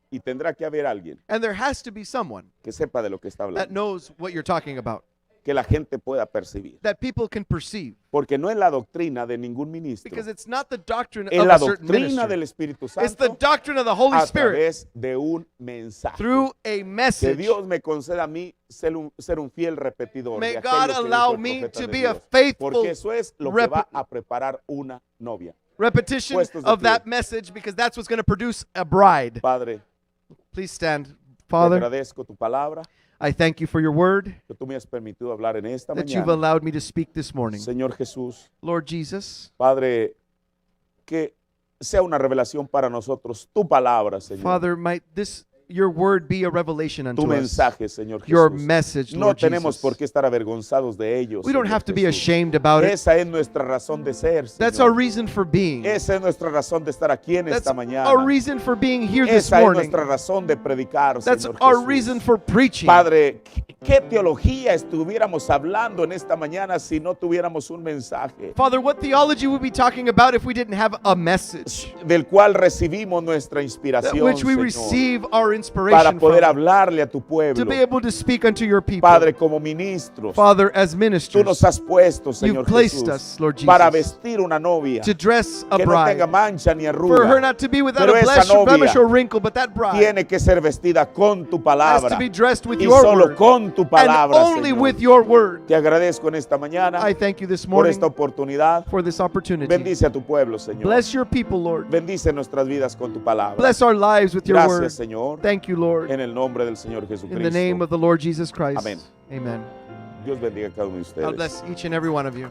S2: Y tendrá que haber alguien
S3: And there has to be someone
S2: que sepa de lo que está
S3: that
S2: hablando,
S3: knows what you're talking about,
S2: que la gente pueda percibir.
S3: that people can perceive.
S2: Porque no es la doctrina de ningún ministro,
S3: Because it's not the doctrine
S2: es
S3: of
S2: la
S3: a certain
S2: doctrina
S3: ministry.
S2: del Espíritu
S3: It's the
S2: Santo
S3: doctrine of the Holy
S2: a
S3: Spirit
S2: través de un mensaje.
S3: through a
S2: Que
S3: message.
S2: Dios me conceda a mí ser un fiel repetidor
S3: May
S2: de
S3: God
S2: aquello que
S3: allow
S2: dijo el
S3: me
S2: profeta
S3: to
S2: de
S3: be a
S2: Dios.
S3: faithful
S2: Porque eso es lo que va a preparar una novia.
S3: repetition
S2: Puestos de
S3: of
S2: pie.
S3: that message, because that's what's going to produce a bride.
S2: Padre,
S3: Please stand.
S2: te
S3: Father,
S2: agradezco tu palabra,
S3: I thank you for your word
S2: que tú me has permitido hablar en esta
S3: that you've
S2: mañana.
S3: allowed me to speak this morning.
S2: Señor Jesús,
S3: Lord Jesus,
S2: Padre, que sea una revelación para nosotros tu palabra, Señor.
S3: Father, might your word be a revelation
S2: Tu
S3: unto us.
S2: mensaje, Señor
S3: Your
S2: Jesús.
S3: message,
S2: No
S3: Lord
S2: tenemos
S3: Jesus.
S2: por qué estar avergonzados de ellos.
S3: We don't
S2: Señor
S3: have to be
S2: Jesús.
S3: ashamed about it.
S2: Esa es nuestra razón de ser,
S3: That's
S2: Señor.
S3: our reason for being.
S2: Esa es nuestra razón de estar aquí en
S3: That's
S2: esta mañana.
S3: our reason for being here this
S2: Esa es
S3: morning.
S2: nuestra razón de predicar,
S3: That's
S2: Señor
S3: our
S2: Jesús.
S3: reason for preaching.
S2: Padre, ¿qué teología estuviéramos hablando en esta mañana si no tuviéramos un mensaje
S3: Father, what theology would we be talking about if we didn't have a message
S2: del cual recibimos nuestra
S3: that
S2: inspiración,
S3: which we
S2: Señor,
S3: receive our
S2: para
S3: inspiration
S2: poder
S3: from,
S2: hablarle a tu
S3: to
S2: pueblo?
S3: be able to speak unto your people?
S2: Padre, como ministros,
S3: Father, as
S2: tú
S3: ministers,
S2: nos has puesto,
S3: you've
S2: Señor
S3: placed
S2: Jesús,
S3: us, Lord
S2: para
S3: Jesus,
S2: vestir una novia
S3: to dress a
S2: que no tenga
S3: bride,
S2: mancha ni
S3: for her
S2: arruga.
S3: not to be without
S2: Pero
S3: a
S2: esa
S3: blemish
S2: novia
S3: or wrinkle, but that bride
S2: Tiene que ser vestida con tu
S3: has
S2: palabra
S3: to be dressed with
S2: y
S3: your
S2: solo
S3: word,
S2: con tu
S3: and
S2: palabra,
S3: only
S2: Señor.
S3: with your word.
S2: Te agradezco en esta mañana
S3: I thank you this
S2: por
S3: morning
S2: esta oportunidad.
S3: for this opportunity.
S2: Bendice a tu pueblo, Señor.
S3: Bless your people, Lord.
S2: Bendice nuestras vidas con tu palabra.
S3: Bless our lives with your word.
S2: Gracias, Señor.
S3: Thank you, Lord.
S2: En el nombre del Señor
S3: In the
S2: Jesucristo.
S3: name of the Lord Jesus Christ.
S2: Amén.
S3: Amen.
S2: Dios bendiga a cada uno de
S3: God
S2: ustedes.
S3: bless each and every one of you.